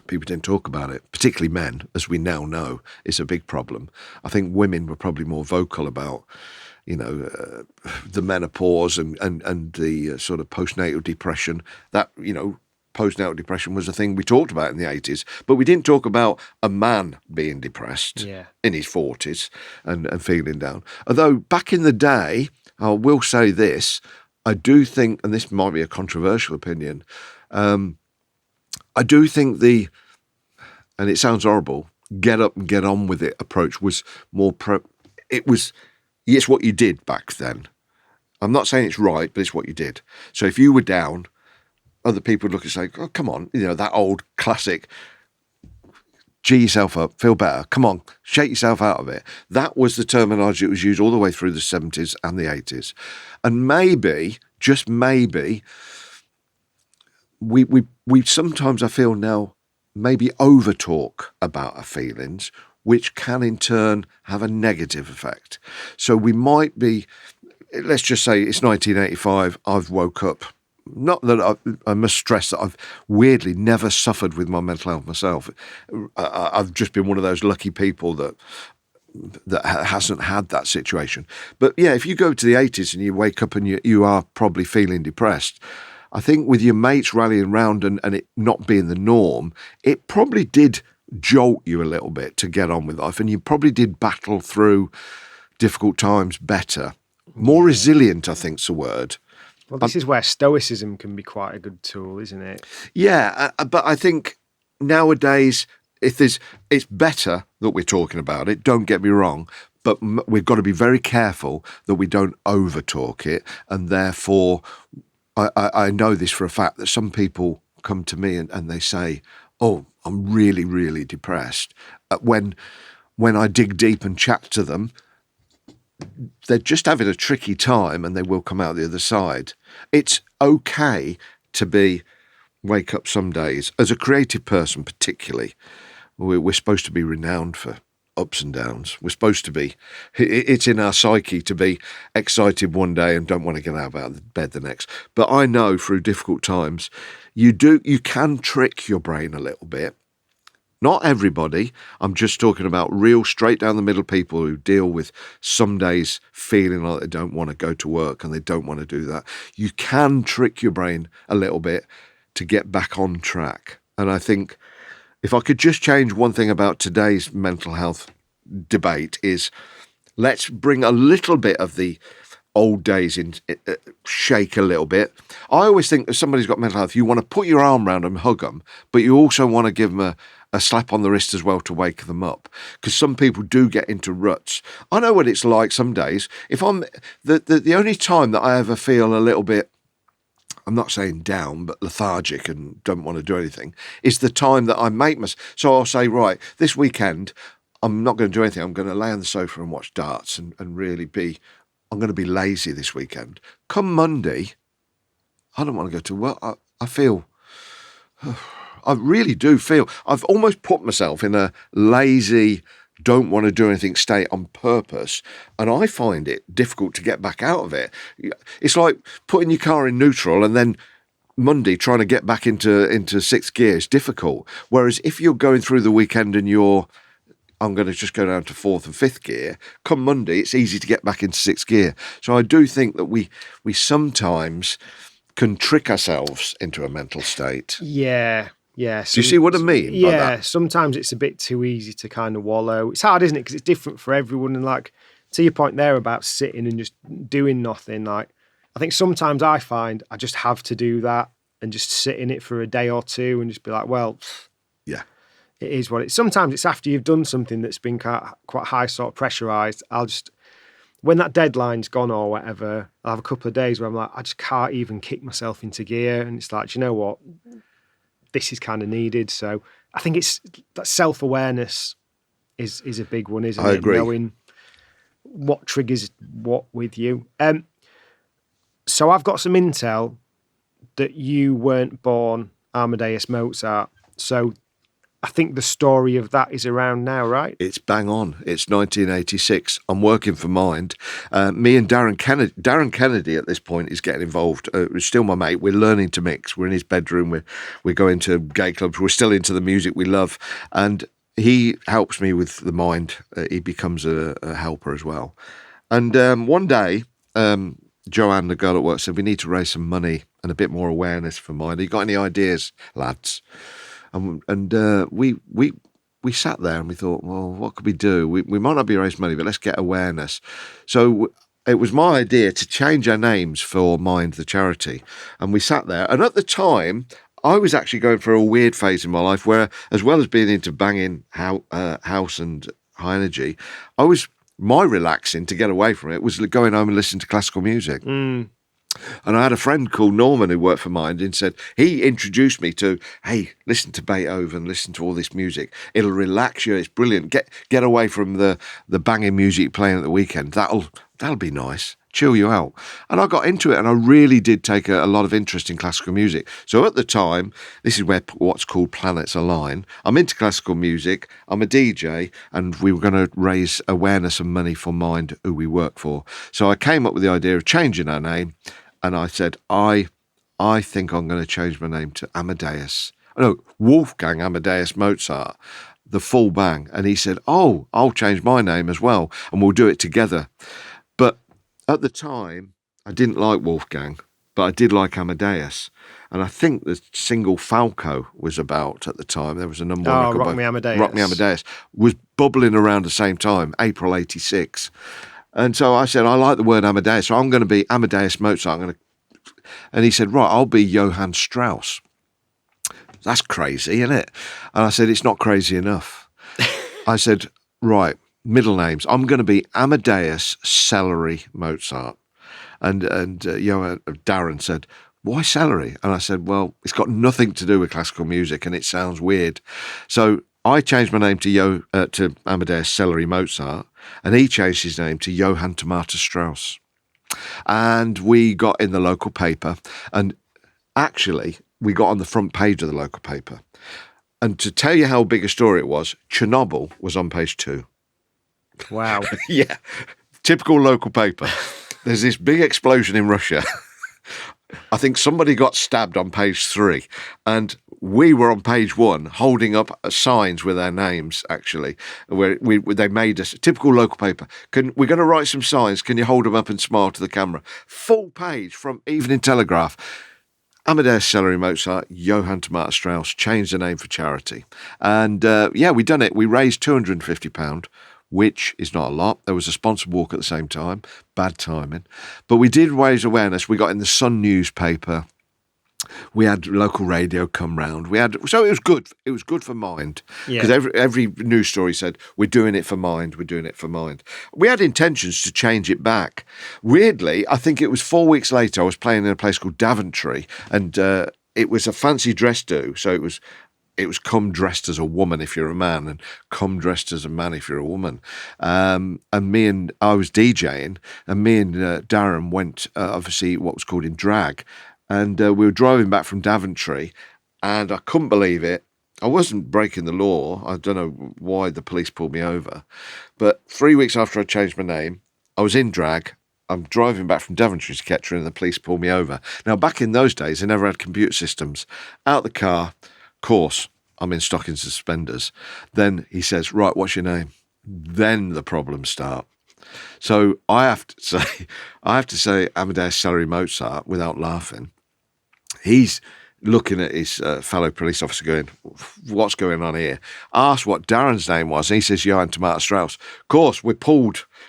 people didn't talk about it, particularly men, as we now know, is a big problem. I think women were probably more vocal about, the menopause and the sort of postnatal depression. That, postnatal depression was a thing we talked about in the 80s, but we didn't talk about a man being depressed in his 40s and feeling down. Although back in the day, I will say this, I do think, and this might be a controversial opinion, I do think and it sounds horrible, get up and get on with it approach was more it's what you did back then. I'm not saying it's right, but it's what you did. So if you were down, other people would look and say, oh, come on, that old classic, G yourself up, feel better, come on, shake yourself out of it. That was the terminology that was used all the way through the 70s and the 80s. And maybe, just maybe, we sometimes, I feel now, maybe over-talk about our feelings, which can in turn have a negative effect. So we might be, let's just say it's 1985, I've woke up. Not that I must stress that I've weirdly never suffered with my mental health myself. I've just been one of those lucky people that hasn't had that situation. But yeah, if you go to the 80s and you wake up and you are probably feeling depressed, I think with your mates rallying around and it not being the norm, it probably did jolt you a little bit to get on with life, and you probably did battle through difficult times better. More resilient, I think's the word. Well, this is where stoicism can be quite a good tool, isn't it? Yeah, but I think nowadays, it's better that we're talking about it, don't get me wrong, but we've got to be very careful that we don't over-talk it, and therefore, I know this for a fact, that some people come to me and they say, oh, I'm really, really depressed. When I dig deep and chat to them, they're just having a tricky time and they will come out the other side. It's okay to wake up some days. As a creative person particularly, we're supposed to be renowned for ups and downs. We're supposed to be. It's in our psyche to be excited one day and don't want to get out of bed the next. But I know through difficult times, you can trick your brain a little bit. Not everybody. I'm just talking about real straight down the middle people who deal with some days feeling like they don't want to go to work and they don't want to do that. You can trick your brain a little bit to get back on track. And I think if I could just change one thing about today's mental health debate is let's bring a little bit of the old days in, shake a little bit. I always think if somebody's got mental health, you want to put your arm around them, hug them, but you also want to give them a slap on the wrist as well to wake them up, because some people do get into ruts. I know what it's like some days. If I'm the only time that I ever feel a little bit, I'm not saying down, but lethargic and don't want to do anything, is the time that I make myself. So I'll say, right, this weekend, I'm not going to do anything. I'm going to lay on the sofa and watch darts and really I'm going to be lazy this weekend. Come Monday, I don't want to go to work. I feel, I really do feel, I've almost put myself in a lazy, don't want to do anything state on purpose. And I find it difficult to get back out of it. It's like putting your car in neutral and then Monday trying to get back into sixth gear is difficult. Whereas if you're going through the weekend and I'm going to just go down to fourth and fifth gear, come Monday, it's easy to get back into sixth gear. So I do think that we sometimes can trick ourselves into a mental state. Yeah. Do you see what I mean? Yeah, sometimes it's a bit too easy to kind of wallow. It's hard, isn't it? Because it's different for everyone. And like, to your point there about sitting and just doing nothing, like, I think sometimes I find I just have to do that and just sit in it for a day or two and just be like, well, yeah, it is what it is. Sometimes it's after you've done something that's been quite high sort of pressurized. When that deadline's gone or whatever, I'll have a couple of days where I'm like, I just can't even kick myself into gear. And it's like, do you know what? This is kind of needed. So I think it's that self-awareness is a big one, isn't it? I agree. Knowing what triggers what with you. So I've got some intel that you weren't born Amadeus Mozart. So I think the story of that is around now, right? It's bang on. It's 1986. I'm working for Mind. Me and Darren Kennedy at this point is getting involved. He's still my mate. We're learning to mix. We're in his bedroom. We're going to gay clubs. We're still into the music we love. And he helps me with the Mind. He becomes a helper as well. And one day, Joanne, the girl at work, said, we need to raise some money and a bit more awareness for Mind. You got any ideas, lads? And we sat there and we thought, well, what could we do? We might not be raising money, but let's get awareness. So it was my idea to change our names for Mind, the charity. And we sat there. And at the time, I was actually going through a weird phase in my life where, as well as being into banging house and high energy, my relaxing to get away from it was going home and listening to classical music. Mm. And I had a friend called Norman who worked for Mind and said, he introduced me to, hey, listen to Beethoven, listen to all this music. It'll relax you. It's brilliant. Get away from the banging music playing at the weekend. That'll be nice. Chill you out. And I got into it, and I really did take a lot of interest in classical music. So at the time, this is where what's called planets align. I'm into classical music, I'm a DJ, and we were going to raise awareness and money for Mind, who we work for. So I came up with the idea of changing our name, and I said, I think I'm going to change my name to Wolfgang Amadeus Mozart, the full bang. And he said, oh, I'll change my name as well, and we'll do it together. But at the time, I didn't like Wolfgang, but I did like Amadeus. And I think the single Falco was about at the time. There was a number one record Rock Me Amadeus. Rock Me Amadeus was bubbling around the same time, April 86. And so I said, I like the word Amadeus, so I'm going to be Amadeus Mozart. And he said, right, I'll be Johann Strauss. That's crazy, isn't it? And I said, it's not crazy enough. I said, right, middle names. I'm going to be Amadeus Celery Mozart. And Darren said, why celery? And I said, well, it's got nothing to do with classical music and it sounds weird. So I changed my name to Amadeus Celery Mozart, and he changed his name to Johann Tomato Strauss. And we got in the local paper, and actually we got on the front page of the local paper. And to tell you how big a story it was, Chernobyl was on page 2. Wow. Yeah, typical local paper. There's this big explosion in Russia. I think somebody got stabbed on page 3, and we were on page 1 holding up signs with our names, actually, where they made us, typical local paper. We're going to write some signs. Can you hold them up and smile to the camera? Full page from Evening Telegraph. Amadeus Celery Mozart, Johann Tomato Strauss, changed the name for charity. And we done it. We raised £250, which is not a lot. There was a sponsored walk at the same time. Bad timing. But we did raise awareness. We got in the Sun newspaper. We had local radio come round. So it was good. It was good for Mind. Because every news story said, we're doing it for Mind. We're doing it for Mind. We had intentions to change it back. Weirdly, I think it was 4 weeks later, I was playing in a place called Daventry, and it was a fancy dress do. So it was come dressed as a woman if you're a man, and come dressed as a man if you're a woman. And I was DJing, and me and Darren went, obviously, what was called in drag. And we were driving back from Daventry, and I couldn't believe it. I wasn't breaking the law. I don't know why the police pulled me over. But 3 weeks after I changed my name, I was in drag. I'm driving back from Daventry to Kettering, and the police pulled me over. Now, back in those days, they never had computer systems. Out the car, of course, I'm in stocking suspenders. Then he says, right, what's your name? Then the problems start. So I have to say Amadeus Celery Mozart without laughing. He's looking at his fellow police officer going, what's going on here? Asked what Darren's name was, and he says Johann Tomato Strauss. Of course, we're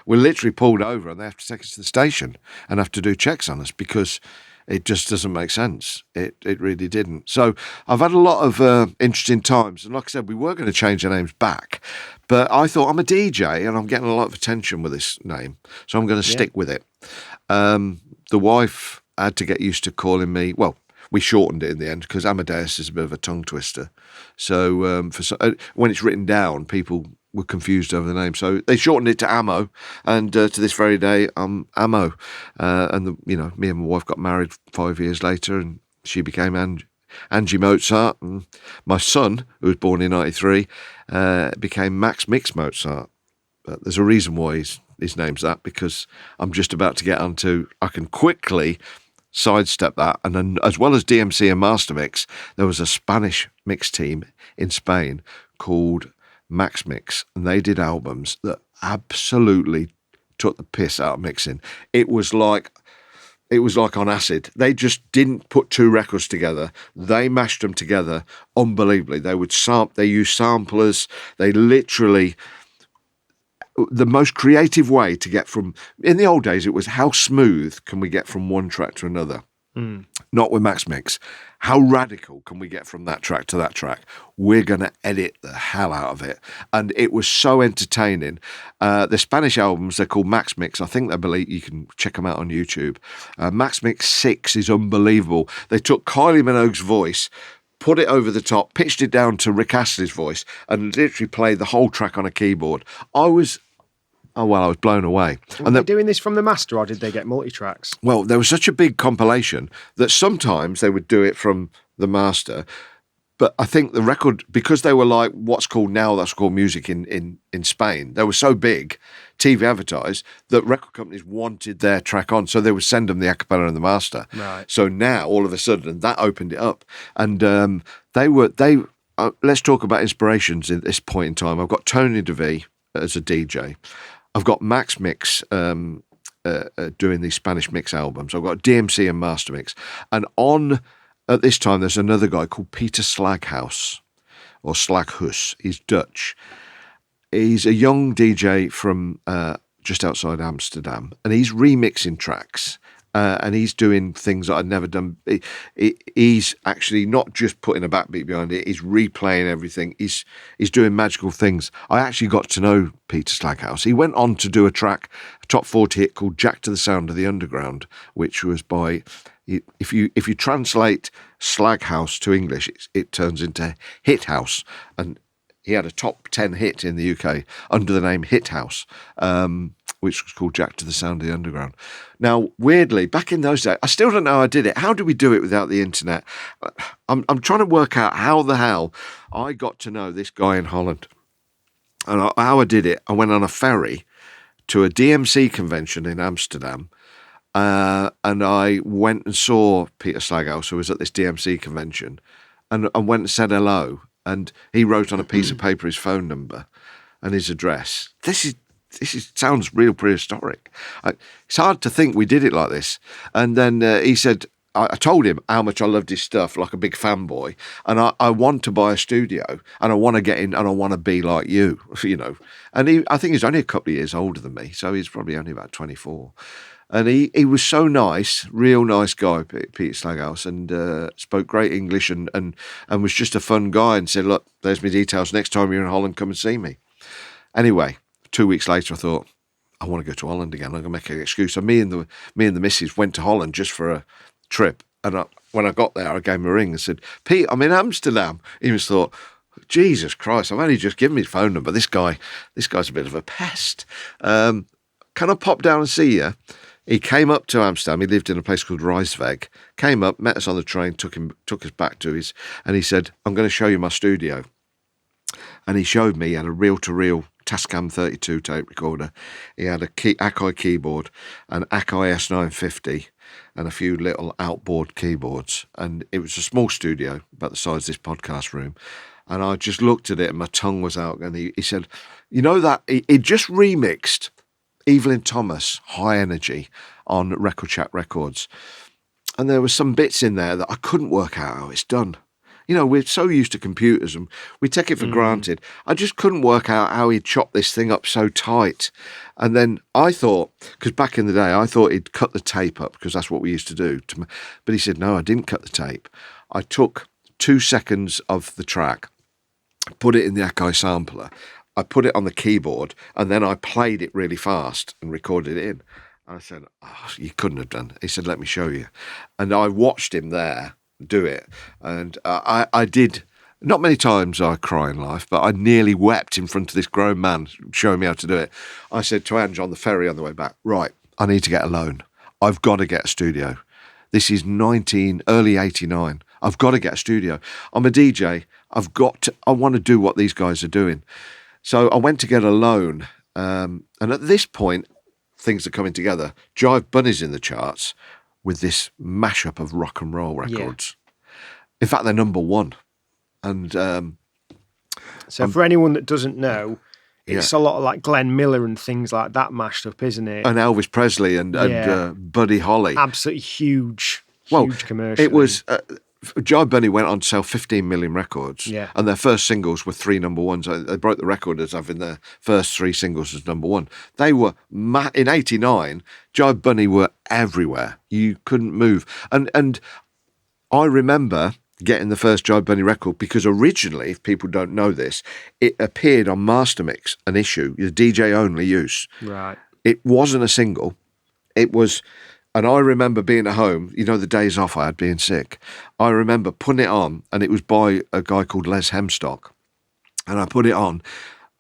literally pulled over, and they have to take us to the station and have to do checks on us because it just doesn't make sense. It really didn't. So I've had a lot of interesting times. And like I said, we were going to change our names back. But I thought, I'm a DJ and I'm getting a lot of attention with this name. So I'm going to stick with it. The wife had to get used to calling me, well, we shortened it in the end because Amadeus is a bit of a tongue twister. So when it's written down, people were confused over the name. So they shortened it to Ammo, and to this very day, I'm Ammo. And me and my wife got married 5 years later, and she became Angie Mozart. And my son, who was born in 93, became Max Mix Mozart. But there's a reason why his name's that, because I'm just about to get onto, I can quickly sidestep that. And then, as well as DMC and mastermix, there was a Spanish mix team in Spain called Max Mix, and they did albums that absolutely took the piss out of mixing. It was like It was like on acid. They just didn't put two records together. They mashed them together unbelievably. They use samplers. They literally, the most creative way to get from, in the old days, it was how smooth can we get from one track to another? Not with mastermix. How radical can we get from that track to that track? We're going to edit the hell out of it. And it was so entertaining. The Spanish albums, they're called Max-Mix. I think you can check them out on YouTube. Max-Mix 6 is unbelievable. They took Kylie Minogue's voice, put it over the top, pitched it down to Rick Astley's voice, and literally played the whole track on a keyboard. I was blown away. Were they doing this from the master, or did they get multi-tracks? Well, there was such a big compilation that sometimes they would do it from the master, but I think the record, because they were like that's called music in Spain, they were so big, TV advertised, that record companies wanted their track on, so they would send them the a cappella and the master. Right. So now, all of a sudden, that opened it up. And let's talk about inspirations at this point in time. I've got Tony DeVee as a DJ. I've got Max Mix doing these Spanish mix albums. I've got DMC and Mastermix. And at this time, there's another guy called Peter Slaghouse, or Slaghouse. He's Dutch. He's a young DJ from just outside Amsterdam, and he's remixing tracks. And he's doing things that I'd never done. He's actually not just putting a backbeat behind it. He's replaying everything. He's doing magical things. I actually got to know Peter Slaghouse. He went on to do a top 40 hit called Jack to the Sound of the Underground, which was by, if you translate Slaghouse to English, it turns into Hit House. And he had a top 10 hit in the UK under the name Hit House, which was called Jack to the Sound of the Underground. Now, weirdly, back in those days, I still don't know how I did it. How did we do it without the internet? I'm trying to work out how the hell I got to know this guy in Holland. And how I did it, I went on a ferry to a DMC convention in Amsterdam, and I went and saw Peter Slaghouse, who was at this DMC convention, and I went and said hello. And he wrote on a piece of paper his phone number and his address. This sounds real prehistoric. It's hard to think we did it like this. And then he said, I told him how much I loved his stuff, like a big fanboy, and I want to buy a studio, and I want to get in, and I want to be like you, you know. And I think he's only a couple of years older than me, so he's probably only about 24. And he was so nice, real nice guy, Peter Slaghouse, and spoke great English and was just a fun guy, and said, look, there's my details. Next time you're in Holland, come and see me. Anyway, 2 weeks later, I thought, I want to go to Holland again. I'm going to make an excuse. So me and the missus went to Holland just for a trip. And when I got there, I gave him a ring and said, Pete, I'm in Amsterdam. He just thought, Jesus Christ, I've only just given me his phone number. This guy's a bit of a pest. Can I pop down and see you? He came up to Amsterdam. He lived in a place called Rijswijk. Came up, met us on the train, took us back to his, and he said, I'm going to show you my studio. And he showed me, he had a reel-to-reel Tascam 32 tape recorder. He had a Akai keyboard, an Akai S950, and a few little outboard keyboards. And it was a small studio, about the size of this podcast room. And I just looked at it and my tongue was out. And he said, you know that, he just remixed Evelyn Thomas, High Energy, on Record Shack Records. And there were some bits in there that I couldn't work out how it's done. You know, we're so used to computers and we take it for granted. I just couldn't work out how he'd chopped this thing up so tight. And then I thought, because back in the day, I thought he'd cut the tape up because that's what we used to do. But he said, no, I didn't cut the tape. I took 2 seconds of the track, put it in the Akai sampler, I put it on the keyboard, and then I played it really fast and recorded it in. And I said, oh, you couldn't have done. He said, let me show you. And I watched him there do it. And I did, not many times I cry in life, but I nearly wept in front of this grown man showing me how to do it. I said to Ange on the ferry on the way back, right, I need to get a loan. I've got to get a studio. This is early 89. I've got to get a studio. I'm a DJ. I want to do what these guys are doing. So I went to get a loan. And at this point, things are coming together. Jive Bunny's in the charts with this mashup of rock and roll records. Yeah. In fact, they're number one. And so for anyone that doesn't know, It's a lot of like Glenn Miller and things like that mashed up, isn't it? And Elvis Presley and Buddy Holly. Absolutely huge commercial. It was... Jive Bunny went on to sell 15 million records, and their first singles were 3 number ones. They broke the record as having their first 3 singles as number one. They were in '89. Jive Bunny were everywhere. You couldn't move, and I remember getting the first Jive Bunny record because originally, if people don't know this, it appeared on Mastermix, an issue, the DJ only use. Right. It wasn't a single. It was. And I remember being at home, the days off I had being sick. I remember putting it on, and it was by a guy called Les Hemstock. And I put it on,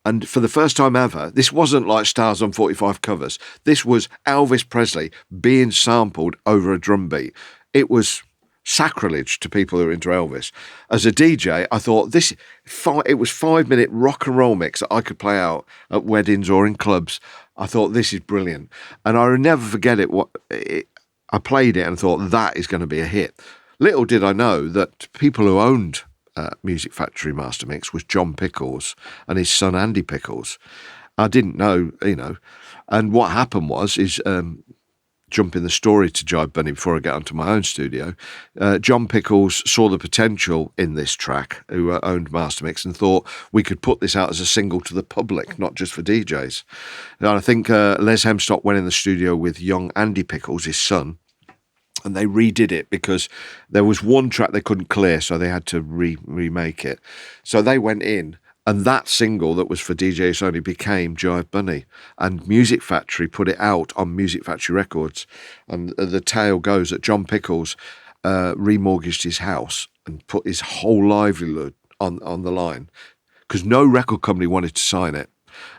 and for the first time ever, this wasn't like Stars on 45 covers. This was Elvis Presley being sampled over a drum beat. It was sacrilege to people who are into Elvis. As a DJ, I thought it was 5-minute rock and roll mix that I could play out at weddings or in clubs. I thought, this is brilliant. And I will never forget it. I played it and thought, that is going to be a hit. Little did I know that people who owned Music Factory Mastermix was John Pickles and his son Andy Pickles. I didn't know, And what happened was, jumping the story to Jive Bunny before I get onto my own studio, John Pickles saw the potential in this track, who owned Mastermix, and thought we could put this out as a single to the public, not just for DJs. And I think Les Hemstock went in the studio with young Andy Pickles, his son, and they redid it because there was one track they couldn't clear, so they had to remake it. So they went in, and that single that was for DJs only became Jive Bunny. And Music Factory put it out on Music Factory Records. And the tale goes that John Pickles remortgaged his house and put his whole livelihood on the line because no record company wanted to sign it.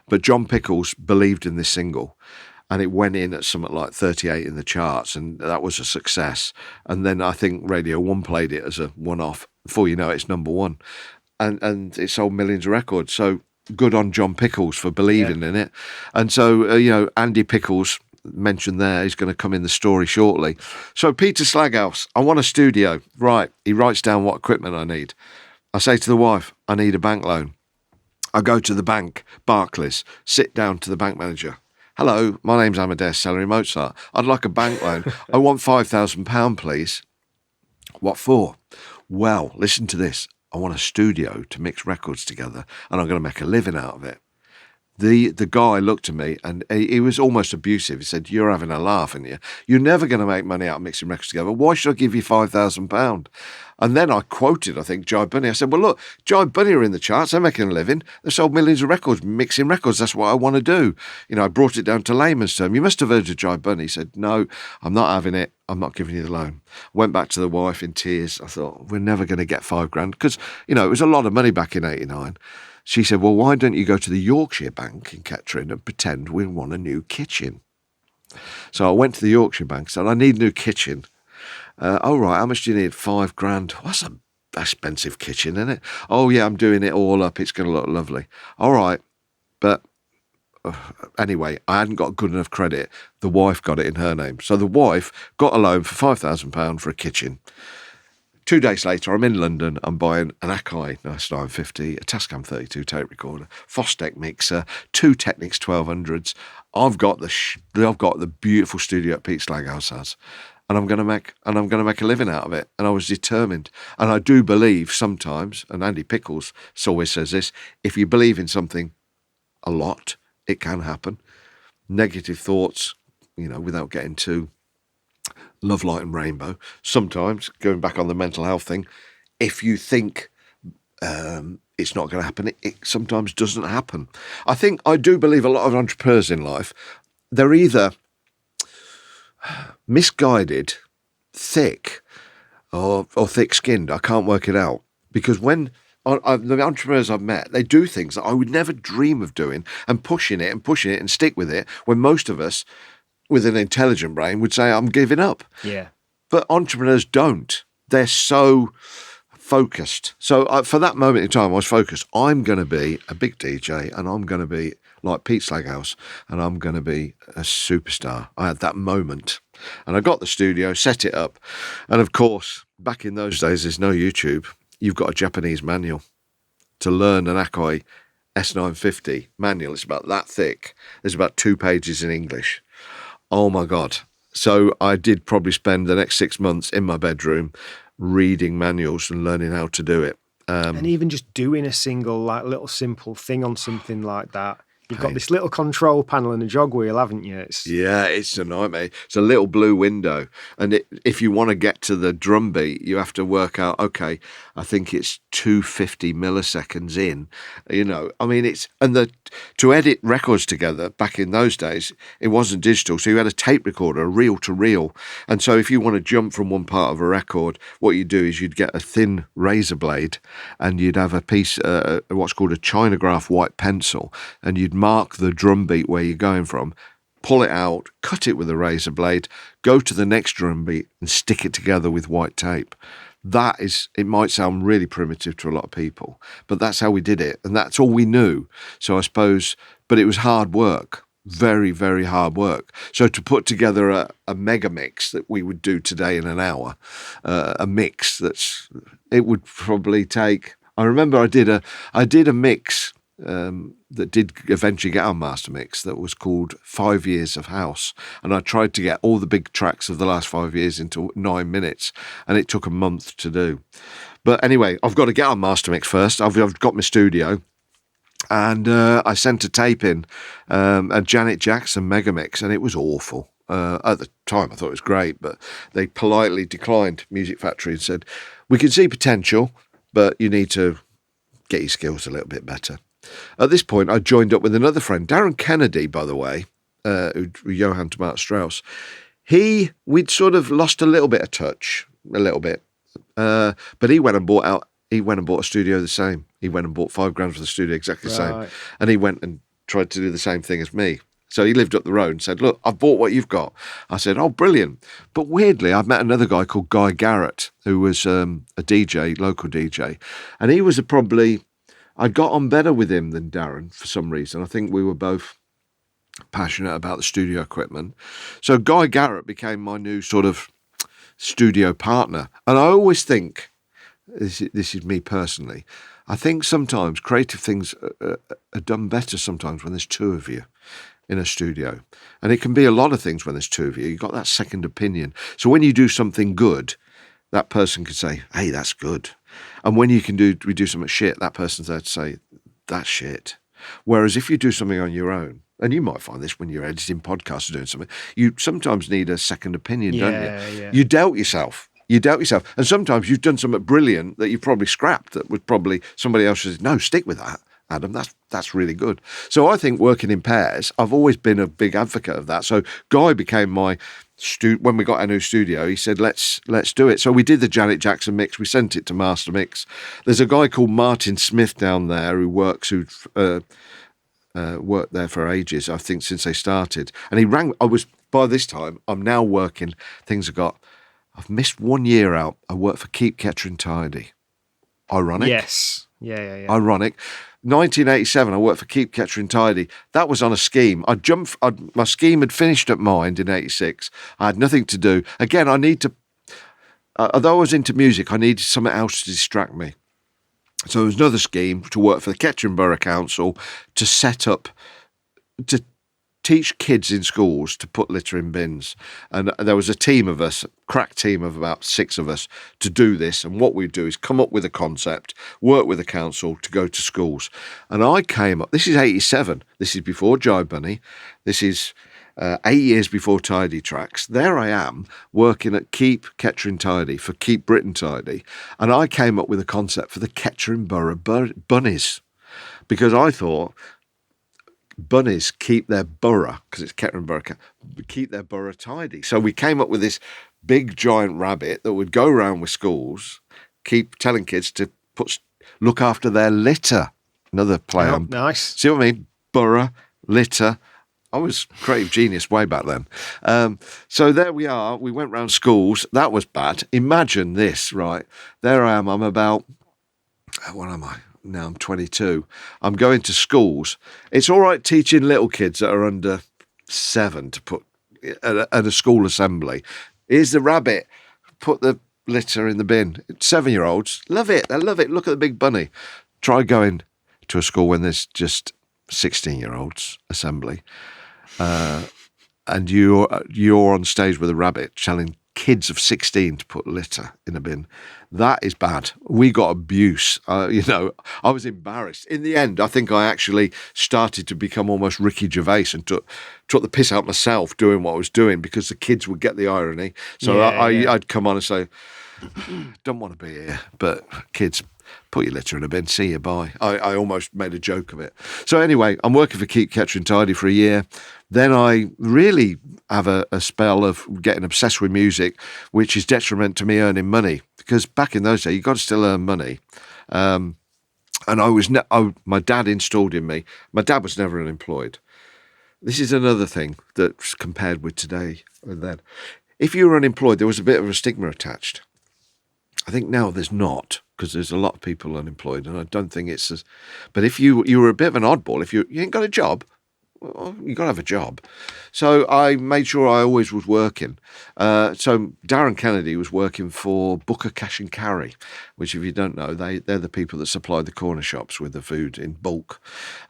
But John Pickles believed in this single. And it went in at something like 38 in the charts, and that was a success. And then I think Radio 1 played it as a one-off. Before you know it, it's number one. And it sold millions of records. So good on John Pickles for believing in it. And so, Andy Pickles mentioned there, he's going to come in the story shortly. So Peter Slaghouse, I want a studio. Right. He writes down what equipment I need. I say to the wife, I need a bank loan. I go to the bank, Barclays, sit down to the bank manager. Hello, my name's Amadeus Mozart. I'd like a bank loan. I want £5,000, please. What for? Well, listen to this. I want a studio to mix records together, and I'm going to make a living out of it. The guy looked at me, and he was almost abusive. He said, you're having a laugh, aren't you? You're never going to make money out of mixing records together. Why should I give you £5,000? And then I quoted, I think, Jive Bunny. I said, well, look, Jive Bunny are in the charts. They're making a living. They've sold millions of records, mixing records. That's what I want to do. I brought it down to layman's term. You must have heard of Jive Bunny. He said, no, I'm not having it. I'm not giving you the loan. Went back to the wife in tears. I thought, we're never going to get £5,000 because, it was a lot of money back in '89. She said, well, why don't you go to the Yorkshire Bank in Kettering and pretend we want a new kitchen? So I went to the Yorkshire Bank and said, I need a new kitchen. Oh, right, how much do you need? £5,000. What's an expensive kitchen, isn't it? Oh, yeah, I'm doing it all up. It's going to look lovely. All right. But anyway, I hadn't got good enough credit. The wife got it in her name. So the wife got a loan for £5,000 for a kitchen. 2 days later, I'm in London. I'm buying an Akai 950, a Tascam 32 tape recorder, Fostec mixer, 2 Technics 1200s. I've got the beautiful studio that Pete Slaghouse has, and I'm going to make a living out of it. And I was determined. And I do believe sometimes, and Andy Pickles always says this: if you believe in something a lot, it can happen. Negative thoughts, without getting too love, light and rainbow. Sometimes, going back on the mental health thing, if you think it's not going to happen, it sometimes doesn't happen. I do believe a lot of entrepreneurs in life, they're either misguided, thick, or thick-skinned. I can't work it out. Because when the entrepreneurs I've met, they do things that I would never dream of doing and pushing it and stick with it, when most of us with an intelligent brain would say, I'm giving up. Yeah. But entrepreneurs don't. They're so focused. So for that moment in time, I was focused. I'm going to be a big DJ, and I'm going to be like Pete Slaghouse, and I'm going to be a superstar. I had that moment. And I got the studio, set it up. And of course, back in those days, there's no YouTube. You've got a Japanese manual to learn an Akai S950 manual. It's about that thick. There's about 2 pages in English. Oh my God. So I did probably spend the next 6 months in my bedroom reading manuals and learning how to do it. And even just doing a single, like, little simple thing on something like that. You've got this little control panel and a jog wheel, haven't you? Yeah, it's a nightmare. It's a little blue window. And if you want to get to the drum beat, you have to work out, okay, I think it's 250 milliseconds in. You know, I mean, to edit records together back in those days, it wasn't digital. So you had a tape recorder, a reel to reel. And so if you want to jump from one part of a record, what you do is you'd get a thin razor blade and you'd have a piece, what's called a Chinograph white pencil, and you'd mark the drum beat where you're going from, pull it out, cut it with a razor blade, go to the next drum beat and stick it together with white tape. It might sound really primitive to a lot of people, but that's how we did it. And that's all we knew. So I suppose, but it was hard work, very, very hard work. So to put together a mega mix that we would do today in an hour, a mix it would probably take, I remember I did a mix that did eventually get on mastermix that was called 5 Years of House, and I tried to get all the big tracks of the last 5 years into 9 minutes, and it took a month to do. But anyway, I've got to get on mastermix first. I've got my studio, and I sent a tape in, a Janet Jackson megamix, and it was awful. At the time I thought it was great, but they politely declined, Music Factory, and said, we can see potential, but you need to get your skills a little bit better. At this point, I joined up with another friend, Darren Kennedy, by the way, Johann Tomato Strauss. We'd sort of lost a little bit of touch, but he went and bought a studio the same. He went and bought $5,000 for the studio, exactly the same. And he went and tried to do the same thing as me. So he lived up the road and said, look, I've bought what you've got. I said, oh, brilliant. But weirdly, I've met another guy called Guy Garrett, who was a DJ, local DJ. And he was I got on better with him than Darren for some reason. I think we were both passionate about the studio equipment. So Guy Garrett became my new sort of studio partner. And I always think, this is me personally, I think sometimes creative things are done better sometimes when there's 2 of you in a studio. And it can be a lot of things when there's 2 of you. You've got that second opinion. So when you do something good, that person could say, hey, that's good. And when we do something shit, that person's there to say, that's shit. Whereas if you do something on your own, and you might find this when you're editing podcasts or doing something, you sometimes need a second opinion, don't you? Yeah. You doubt yourself. And sometimes you've done something brilliant that you've probably scrapped that would probably somebody else says, no, stick with that, Adam, that's really good. So I think working in pairs, I've always been a big advocate of that. So Guy became my when we got our new studio, he said, let's do it. So we did the Janet Jackson mix. We sent it to Mastermix. There's a guy called Martin Smith down there who worked there for ages, I think, since they started. And he rang. By this time, I'm now working. I've missed 1 year out. I work for Keep Kettering Tidy. Ironic. Yes. Yeah. Ironic. 1987, I worked for Keep Kettering Tidy. That was on a scheme. My scheme had finished at Mind in 86. I had nothing to do. Again, although I was into music, I needed something else to distract me. So there was another scheme to work for the Kettering Borough Council to teach kids in schools to put litter in bins. And there was a team of us, crack team of about 6 of us, to do this. And what we'd do is come up with a concept, work with the council to go to schools. And I came up, this is 87, this is before Jive Bunny, this is 8 years before Tidy Tracks. There I am working at Keep Kettering Tidy for Keep Britain Tidy. And I came up with a concept for the Kettering Borough Bunnies, because I thought bunnies keep their borough, because it's Kettering Borough, keep their borough tidy. So we came up with this big giant rabbit that would go around with schools, keep telling kids to look after their litter. Another play on. Nice. See what I mean? Borough, litter. I was creative genius way back then. So there we are. We went round schools. That was bad. Imagine this, right? There I am. What am I? Now I'm 22. I'm going to schools. It's all right teaching little kids that are under 7 to put at a school assembly. Here's the rabbit. Put the litter in the bin. 7-year-olds love it. They love it. Look at the big bunny. Try going to a school when there's just 16-year-olds assembly, and you're on stage with a rabbit telling kids of 16 to put litter in a bin. That is bad. We got abuse. I was embarrassed. In the end, I think I actually started to become almost Ricky Gervais and took the piss out myself doing what I was doing because the kids would get the irony. So I'd come on and say, don't want to be here, but kids, put your litter in a bin, see you, bye. I almost made a joke of it. So anyway, I'm working for Keep Kettering Tidy for a year. Then I really have a spell of getting obsessed with music, which is detriment to me earning money. Because back in those days, you got to still earn money. And my dad installed in me, my dad was never unemployed. This is another thing that's compared with today and then. If you were unemployed, there was a bit of a stigma attached. I think now there's not, because there's a lot of people unemployed, and I don't think it's as... But if you were a bit of an oddball, if you ain't got a job, well, you got to have a job. So I made sure I always was working. So Darren Kennedy was working for Booker Cash and Carry, which, if you don't know, they're the people that supply the corner shops with the food in bulk.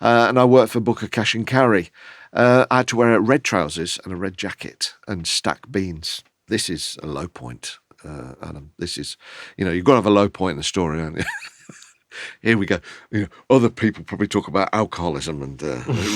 And I worked for Booker Cash and Carry. I had to wear red trousers and a red jacket and stack beans. This is a low point. Adam, this is, you've got to have a low point in the story, haven't you? Here we go. Other people probably talk about alcoholism and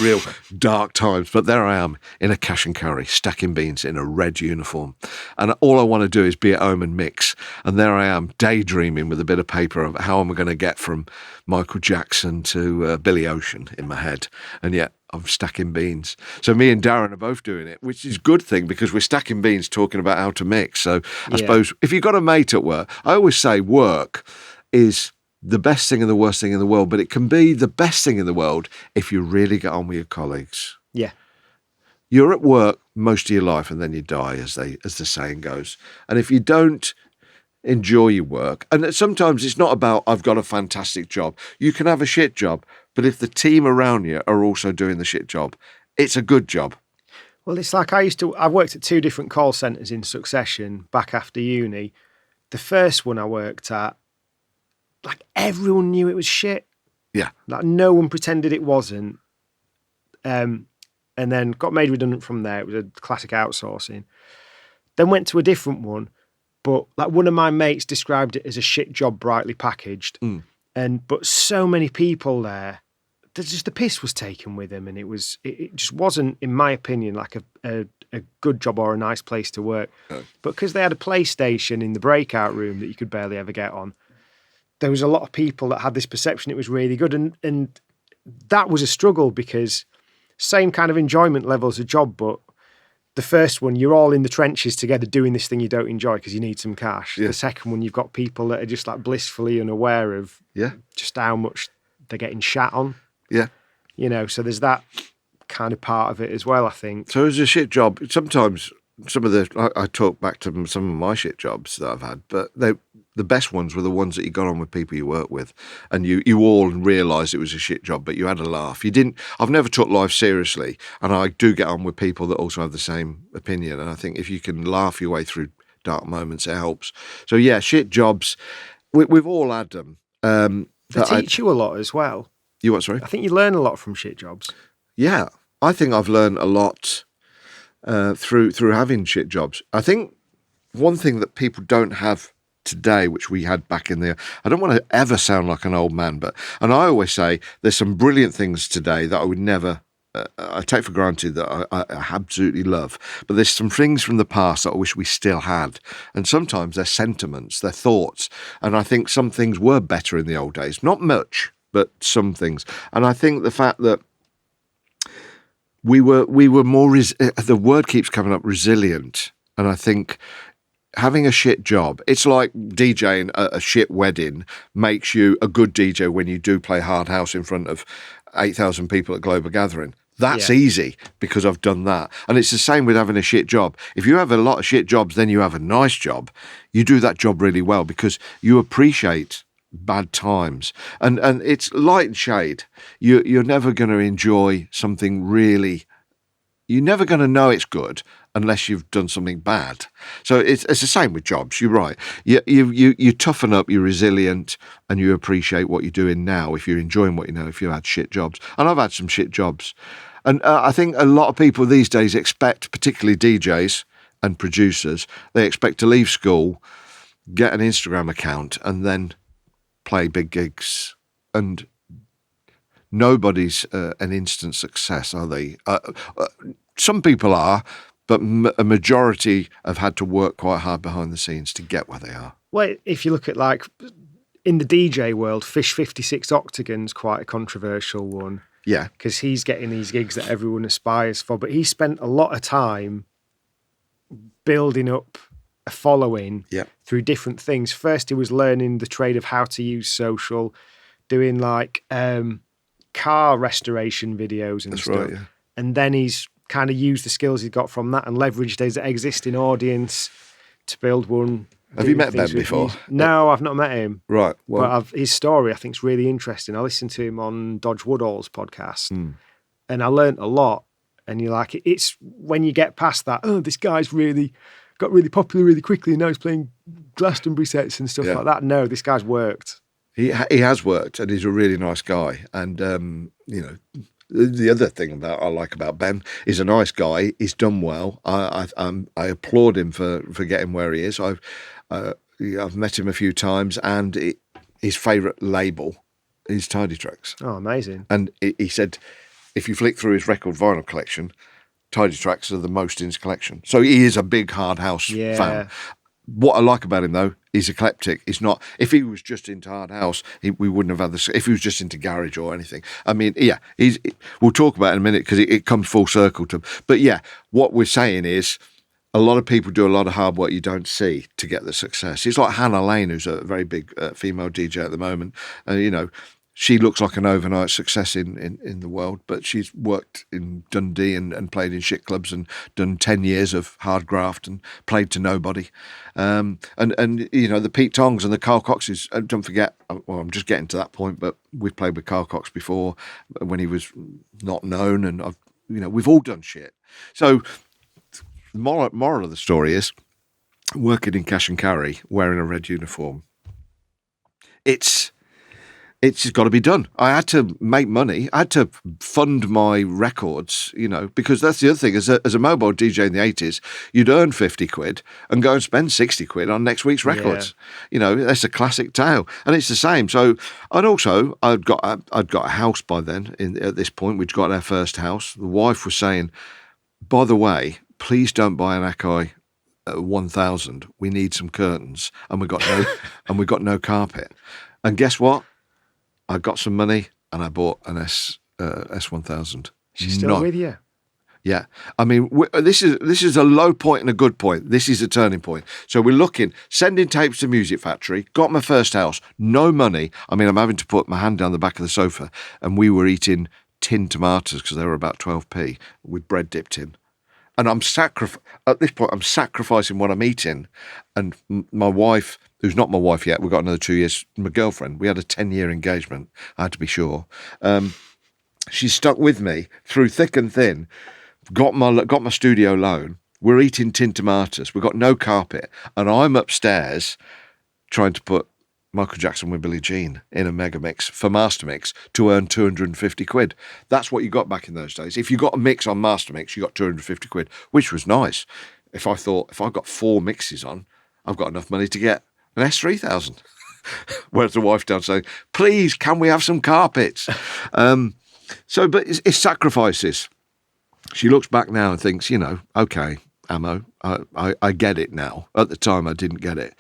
real dark times, but there I am in a cash and carry, stacking beans in a red uniform. And all I want to do is be at home and mix. And there I am, daydreaming with a bit of paper of how am I going to get from Michael Jackson to Billy Ocean in my head. And yet I'm stacking beans. So me and Darren are both doing it, which is a good thing because we're stacking beans talking about how to mix. So I suppose if you've got a mate at work, I always say work is the best thing and the worst thing in the world, but it can be the best thing in the world if you really get on with your colleagues. Yeah. You're at work most of your life and then you die, as the saying goes. And if you don't enjoy your work, and sometimes it's not about I've got a fantastic job. You can have a shit job, but if the team around you are also doing the shit job, it's a good job. Well, it's like I worked at 2 different call centres in succession back after uni. The first one I worked at, like everyone knew it was shit. Yeah. Like no one pretended it wasn't. And then got made redundant from there. It was a classic outsourcing. Then went to a different one, but like one of my mates described it as a shit job brightly packaged. But so many people there, just the piss was taken with him, and it just wasn't, in my opinion, like a good job or a nice place to work. No. But because they had a PlayStation in the breakout room that you could barely ever get on, there was a lot of people that had this perception it was really good. And that was a struggle because same kind of enjoyment level as a job, but the first one, you're all in the trenches together doing this thing you don't enjoy because you need some cash. Yeah. The second one, you've got people that are just like blissfully unaware of just how much they're getting shat on. Yeah. So there's that kind of part of it as well, I think. So it's a shit job. Sometimes I talk back to some of my shit jobs that I've had, but the best ones were the ones that you got on with people you work with, and you all realised it was a shit job, but you had a laugh. I've never took life seriously, and I do get on with people that also have the same opinion, and I think if you can laugh your way through dark moments, it helps. So yeah, shit jobs, we've all had them. They teach you a lot as well. You what, sorry? I think you learn a lot from shit jobs. Yeah, I think I've learned a lot through having shit jobs. I think one thing that people don't have today, which we had back in I don't want to ever sound like an old man, and I always say there's some brilliant things today that I would never, I take for granted that I absolutely love, but there's some things from the past that I wish we still had, and sometimes they're sentiments, they're thoughts, and I think some things were better in the old days, not much, but some things, and I think the fact that we were more, the word keeps coming up, resilient, and I think having a shit job, it's like DJing a shit wedding makes you a good DJ when you do play Hard House in front of 8,000 people at Global Gathering. That's easy because I've done that. And it's the same with having a shit job. If you have a lot of shit jobs, then you have a nice job. You do that job really well because you appreciate bad times. And it's light and shade. You're never going to enjoy something really, you're never going to know it's good unless you've done something bad. So it's the same with jobs. You're right. You toughen up, you're resilient, and you appreciate what you're doing now if you're enjoying what you know, if you've had shit jobs. And I've had some shit jobs. And I think a lot of people these days expect, particularly DJs and producers, they expect to leave school, get an Instagram account, and then play big gigs. And nobody's an instant success, are they? Some people are, but a majority have had to work quite hard behind the scenes to get where they are. Well, if you look at like in the DJ world, Fish 56 Octagon's quite a controversial one. Yeah. Because he's getting these gigs that everyone aspires for, but he spent a lot of time building up a following through different things. First, he was learning the trade of how to use social, doing like car restoration videos and stuff. Right, yeah. And then he's kind of used the skills he's got from that and leveraged his existing audience to build one. Have you met Ben before? No, I've not met him. Right. Well, but his story I think is really interesting. I listened to him on Dodge Woodall's podcast and I learnt a lot. And you're like, it's when you get past that, this guy's got really popular really quickly and now he's playing Glastonbury sets and stuff like that. No, this guy's worked. He has worked, and he's a really nice guy. And the other thing I like about Ben, he's a nice guy. He's done well. I applaud him for getting where he is. I've met him a few times, and his favourite label is Tidy Tracks. Oh, amazing! And he said, if you flick through his record vinyl collection, Tidy Tracks are the most in his collection. So he is a big hard house fan. What I like about him, though, he's eclectic. He's not. If he was just into hard house, we wouldn't have had this. If he was just into garage or anything, I mean, we'll talk about it in a minute because it comes full circle to him. But yeah, what we're saying is, a lot of people do a lot of hard work you don't see to get the success. It's like Hannah Lane, who's a very big female DJ at the moment. She looks like an overnight success in the world, but she's worked in Dundee and played in shit clubs and done 10 years of hard graft and played to nobody. And the Pete Tongs and the Carl Coxes, don't forget, well, I'm just getting to that point, but we've played with Carl Cox before when he was not known, and we've all done shit. So the moral of the story is, working in cash and carry, wearing a red uniform, it's just got to be done. I had to make money. I had to fund my records, because that's the other thing. As a mobile DJ in the 80s, you'd earn 50 quid and go and spend 60 quid on next week's records. Yeah. That's a classic tale. And it's the same. So, and also, I'd got a house by then at this point. We'd got our first house. The wife was saying, by the way, please don't buy an Akai 1000. We need some curtains. And we got no carpet. And guess what? I got some money and I bought an S1000. She's still with you? Yeah. I mean, this is a low point and a good point. This is a turning point. So we're sending tapes to Music Factory, got my first house, no money. I mean, I'm having to put my hand down the back of the sofa, and we were eating tinned tomatoes because they were about 12p with bread dipped in. And at this point, I'm sacrificing what I'm eating. And my wife, who's not my wife yet, we've got another 2 years, my girlfriend, we had a 10-year engagement, I had to be sure. She's stuck with me through thick and thin, got my studio loan, we're eating tinned tomatoes, we've got no carpet, and I'm upstairs trying to put Michael Jackson with Billie Jean in a mega mix for mastermix to earn 250 quid. That's what you got back in those days. If you got a mix on mastermix, you got 250 quid, which was nice. If I've got 4 mixes on, I've got enough money to get an S3000. Whereas the wife down saying, please, can we have some carpets? But it's sacrifices. She looks back now and thinks, okay, Amo, I get it now. At the time, I didn't get it.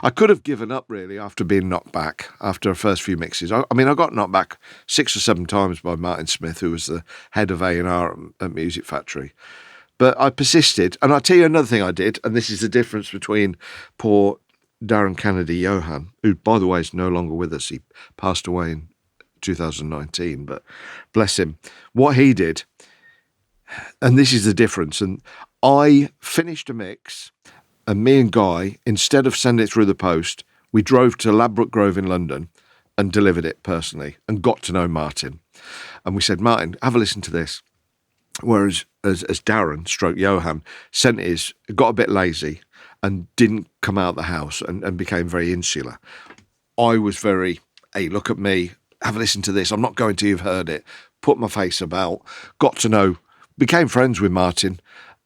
I could have given up really after being knocked back after the first few mixes. I got knocked back 6 or 7 times by Martin Smith, who was the head of A&R at Music Factory. But I persisted. And I'll tell you another thing I did, and this is the difference between poor Darren Kennedy Johan, who, by the way, is no longer with us. He passed away in 2019, but bless him. What he did, and this is the difference, and I finished a mix, and me and Guy, instead of sending it through the post, we drove to Ladbroke Grove in London and delivered it personally and got to know Martin. And we said, Martin, have a listen to this. Whereas as Darren, stroke Johan, sent his, got a bit lazy and didn't come out the house and became very insular. I was very, hey, look at me, have a listen to this. I'm not going to, you've heard it. Put my face about, got to know, became friends with Martin.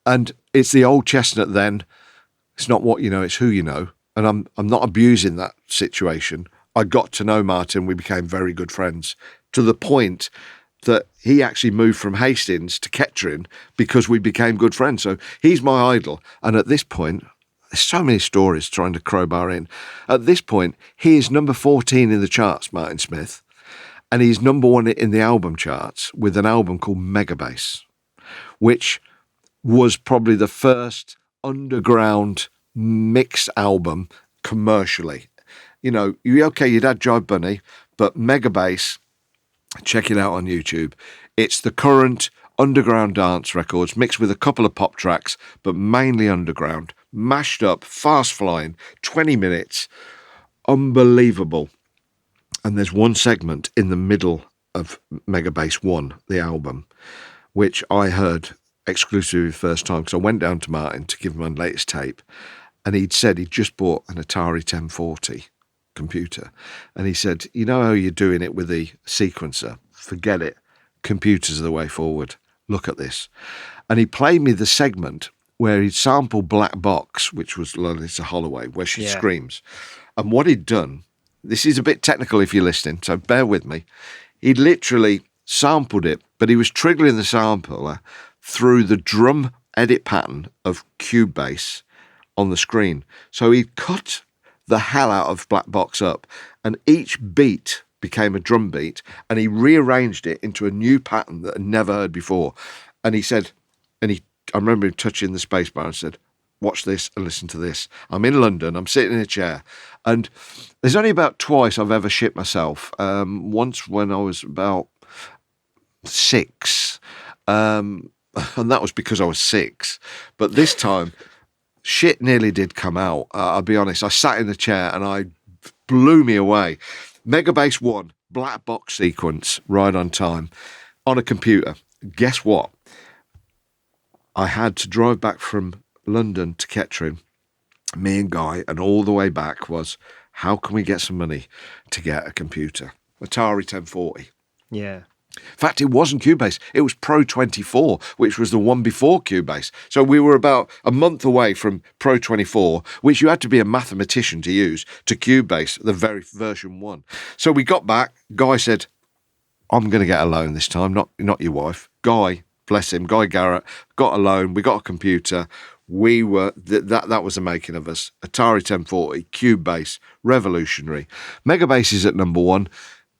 And it's the old chestnut then. It's not what you know, it's who you know. And I'm not abusing that situation. I got to know Martin. We became very good friends to the point that he actually moved from Hastings to Kettering because we became good friends. So he's my idol. And at this point, there's so many stories trying to crowbar in. At this point, he is number 14 in the charts, Martin Smith. And he's number 1 in the album charts with an album called Megabass, which was probably the first underground mix album commercially. You know, you'd had Jive Bunny, but Megabass, check it out on YouTube. It's the current underground dance records mixed with a couple of pop tracks, but mainly underground, mashed up, fast flying, 20 minutes, unbelievable. And there's one segment in the middle of Megabass 1, the album, which I heard exclusively the first time because I went down to Martin to give him my latest tape, and he'd said he'd just bought an Atari 1040 computer, and he said, you know how you're doing it with the sequencer? Forget it. Computers are the way forward. Look at this. And he played me the segment where he'd sampled Black Box, which was Lolita Holloway, where she screams. And what he'd done, this is a bit technical if you're listening, so bear with me. He literally sampled it, but he was triggering the sampler through the drum edit pattern of Cubase on the screen. So he cut the hell out of Black Box up, and each beat became a drum beat, and he rearranged it into a new pattern that I'd never heard before. And he said, I remember him touching the spacebar and said, watch this and listen to this. I'm in London, I'm sitting in a chair, and there's only about twice I've ever shit myself. Once when I was about 6, and that was because I was 6. But this time, shit nearly did come out. I'll be honest, I sat in the chair and I blew me away. Megabass 1, Black Box sequence, right on time, on a computer. Guess what? I had to drive back from London to Kettering, me and Guy, and all the way back was, how can we get some money to get a computer? Atari 1040. Yeah. In fact, it wasn't Cubase. It was Pro 24, which was the one before Cubase. So we were about a month away from Pro 24, which you had to be a mathematician to use, to Cubase, the very version 1. So we got back. Guy said, I'm going to get a loan this time, not your wife. Guy, bless him, Guy Garrett, got a loan. We got a computer. We were, that was the making of us. Atari 1040, Cubase, revolutionary. Megabass is at number 1.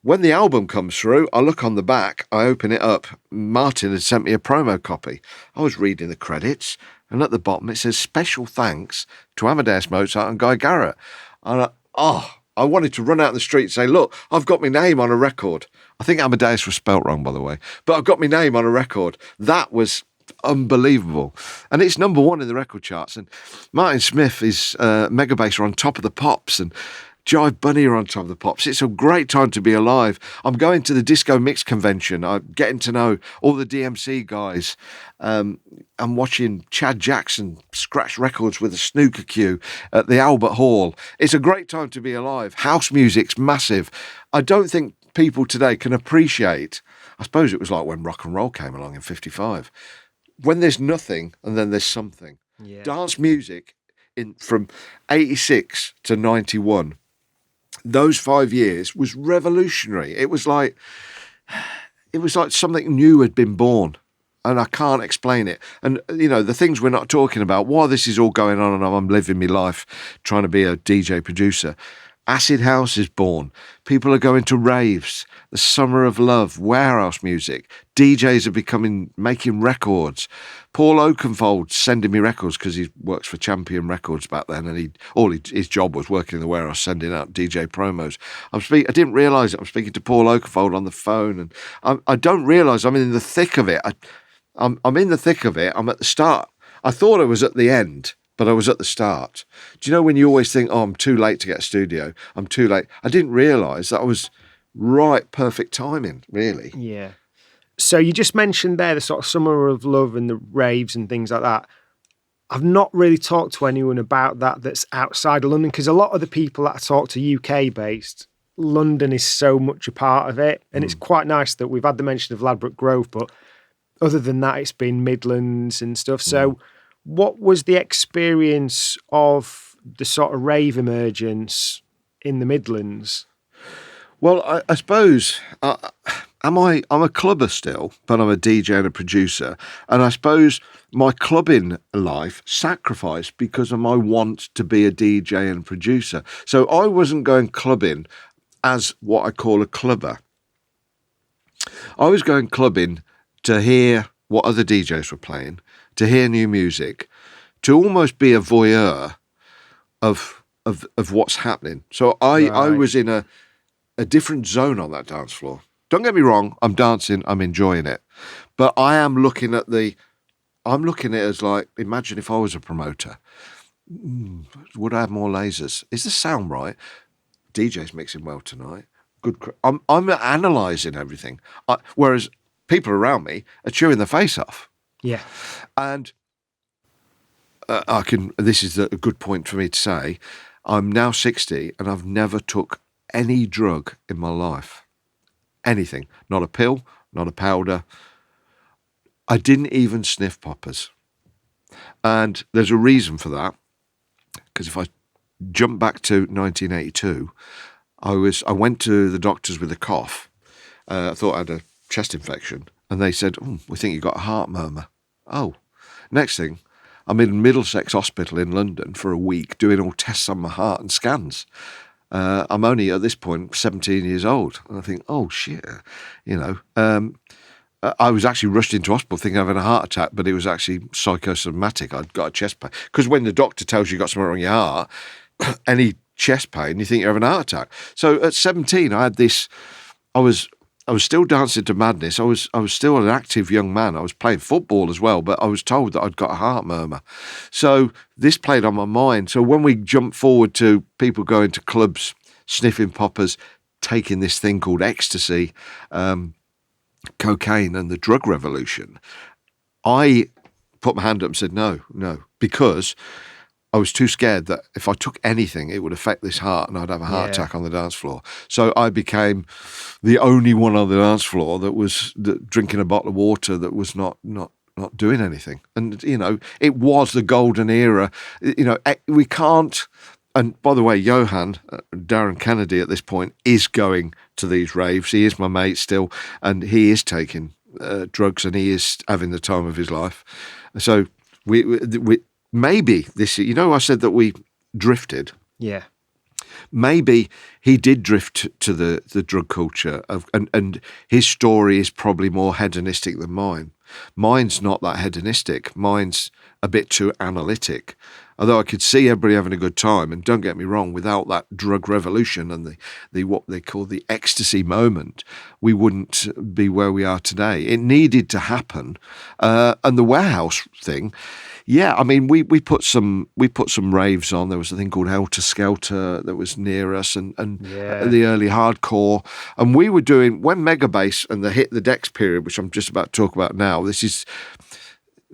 When the album comes through, I look on the back, I open it up. Martin had sent me a promo copy. I was reading the credits, and at the bottom it says, special thanks to Amadeus Mozart and Guy Garrett. And I wanted to run out in the street and say, look, I've got my name on a record. I think Amadeus was spelt wrong, by the way, but I've got my name on a record. That was unbelievable. And it's number 1 in the record charts. And Martin Smith is Megabass are on top of the pops, and Jive Bunny are on top of the pops. It's a great time to be alive. I'm going to the Disco Mix Convention. I'm getting to know all the DMC guys. I'm watching Chad Jackson scratch records with a snooker cue at the Albert Hall. It's a great time to be alive. House music's massive. I don't think people today can appreciate, I suppose it was like when rock and roll came along in 55. When there's nothing and then there's something. Yeah. Dance music from 86 to 91, those 5 years was revolutionary. It was like something new had been born, and I can't explain it. And, you know, the things we're not talking about, while this is all going on and I'm living my life trying to be a DJ producer, Acid House is born. People are going to raves, the Summer of Love, warehouse music. DJs are making records. Paul Oakenfold sending me records because he works for Champion Records back then, and his job was working in the warehouse, sending out DJ promos. I didn't realise it. I'm speaking to Paul Oakenfold on the phone, and I don't realise I'm in the thick of it. I'm in the thick of it. I'm at the start. I thought I was at the end, but I was at the start. Do you know when you always think, oh, I'm too late to get a studio? I'm too late. I didn't realise that I was right, perfect timing, really. Yeah. So you just mentioned there the sort of Summer of Love and the raves and things like that. I've not really talked to anyone about that that's outside of London, because a lot of the people that I talk to UK based, London is so much a part of it. And it's quite nice that we've had the mention of Ladbroke Grove, but other than that, it's been Midlands and stuff. So what was the experience of the sort of rave emergence in the Midlands? Well, I suppose I'm a clubber still, but I'm a DJ and a producer, and I suppose my clubbing life sacrificed because of my want to be a DJ and producer. So I wasn't going clubbing as what I call a clubber. I was going clubbing to hear what other DJs were playing, to hear new music, to almost be a voyeur of what's happening. So I was in a different zone on that dance floor. Don't get me wrong, I'm dancing, I'm enjoying it. But I'm looking at it as like, imagine if I was a promoter. Would I have more lasers? Is the sound right? DJ's mixing well tonight. Good. I'm analysing everything. Whereas people around me are chewing their face off. Yeah. And this is a good point for me to say, I'm now 60 and I've never took any drug in my life. Anything. Not a pill, not a powder. I didn't even sniff poppers. And there's a reason for that. Because if I jump back to 1982, I went to the doctors with a cough. I thought I had a chest infection. And they said, we think you've got a heart murmur. Oh. Next thing, I'm in Middlesex Hospital in London for a week doing all tests on my heart and scans. I'm only at this point 17 years old, and I think, oh shit, I was actually rushed into hospital thinking of having a heart attack, but it was actually psychosomatic. I'd got a chest pain, because when the doctor tells you got something wrong with your heart, any chest pain, you think you're having a heart attack. So at 17, I had this. I was still dancing to madness. I was still an active young man. I was playing football as well, but I was told that I'd got a heart murmur. So this played on my mind. So when we jump forward to people going to clubs, sniffing poppers, taking this thing called ecstasy, cocaine and the drug revolution, I put my hand up and said, no, because I was too scared that if I took anything, it would affect this heart and I'd have a heart attack on the dance floor. So I became the only one on the dance floor that was drinking a bottle of water that was not doing anything. And, it was the golden era. We can't. And by the way, Johan, Darren Kennedy at this point, is going to these raves. He is my mate still, and he is taking drugs and he is having the time of his life. So we maybe this, I said that we drifted. Yeah. Maybe he did drift to the drug culture and his story is probably more hedonistic than mine. Mine's not that hedonistic. Mine's a bit too analytic. Although I could see everybody having a good time, and don't get me wrong, without that drug revolution and the what they call the ecstasy moment, we wouldn't be where we are today. It needed to happen, and the warehouse thing. Yeah, I mean, we put some raves on. There was a thing called Helter Skelter that was near us, and the early hardcore. And we were doing, when Megabass and the Hit the Decks period, which I'm just about to talk about now, this is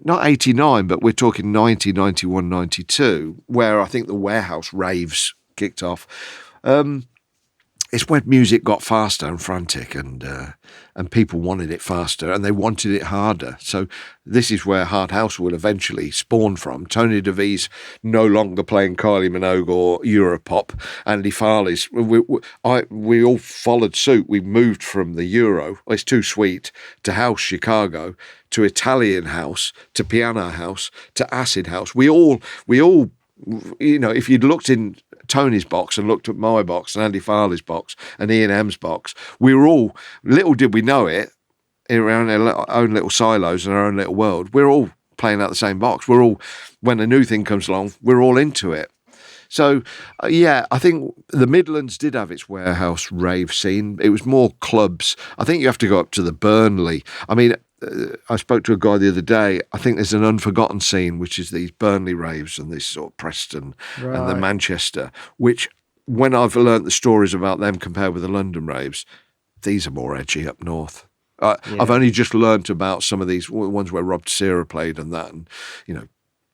not 89, but we're talking 90, 91, 92, where I think the warehouse raves kicked off. It's when music got faster and frantic, and people wanted it faster and they wanted it harder. So this is where hard house will eventually spawn from. Tony DeVee's no longer playing Kylie Minogue or Europop. Andy Farley's. We all followed suit. We moved from the Euro, it's too sweet, to House Chicago, to Italian house, to piano house, to acid house. We all. If you'd looked in Tony's box and looked at my box and Andy Farley's box and Ian M's box, we were all, little did we know it, around our own little silos and our own little world, we're all playing out the same box. We're all, when a new thing comes along, we're all into it. So, I think the Midlands did have its warehouse rave scene. It was more clubs. I think you have to go up to the Burnley. I mean, I spoke to a guy the other day. I think there's an unforgotten scene, which is these Burnley raves and this sort of Preston and the Manchester, which when I've learnt the stories about them compared with the London raves, these are more edgy up north. I've only just learnt about some of these ones where Rob Tessera played and that, and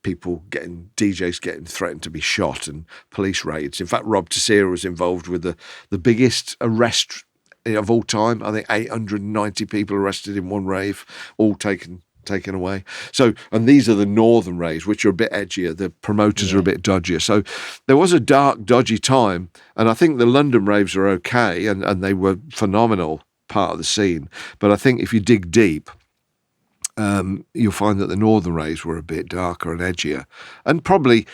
DJs getting threatened to be shot and police raids. In fact, Rob Tessera was involved with the biggest arrest of all time. I think 890 people arrested in one rave, all taken away. So, and these are the northern raves, which are a bit edgier. The promoters are a bit dodgier. So there was a dark, dodgy time, and I think the London raves are okay, and they were phenomenal part of the scene. But I think if you dig deep, you'll find that the northern raves were a bit darker and edgier, and probably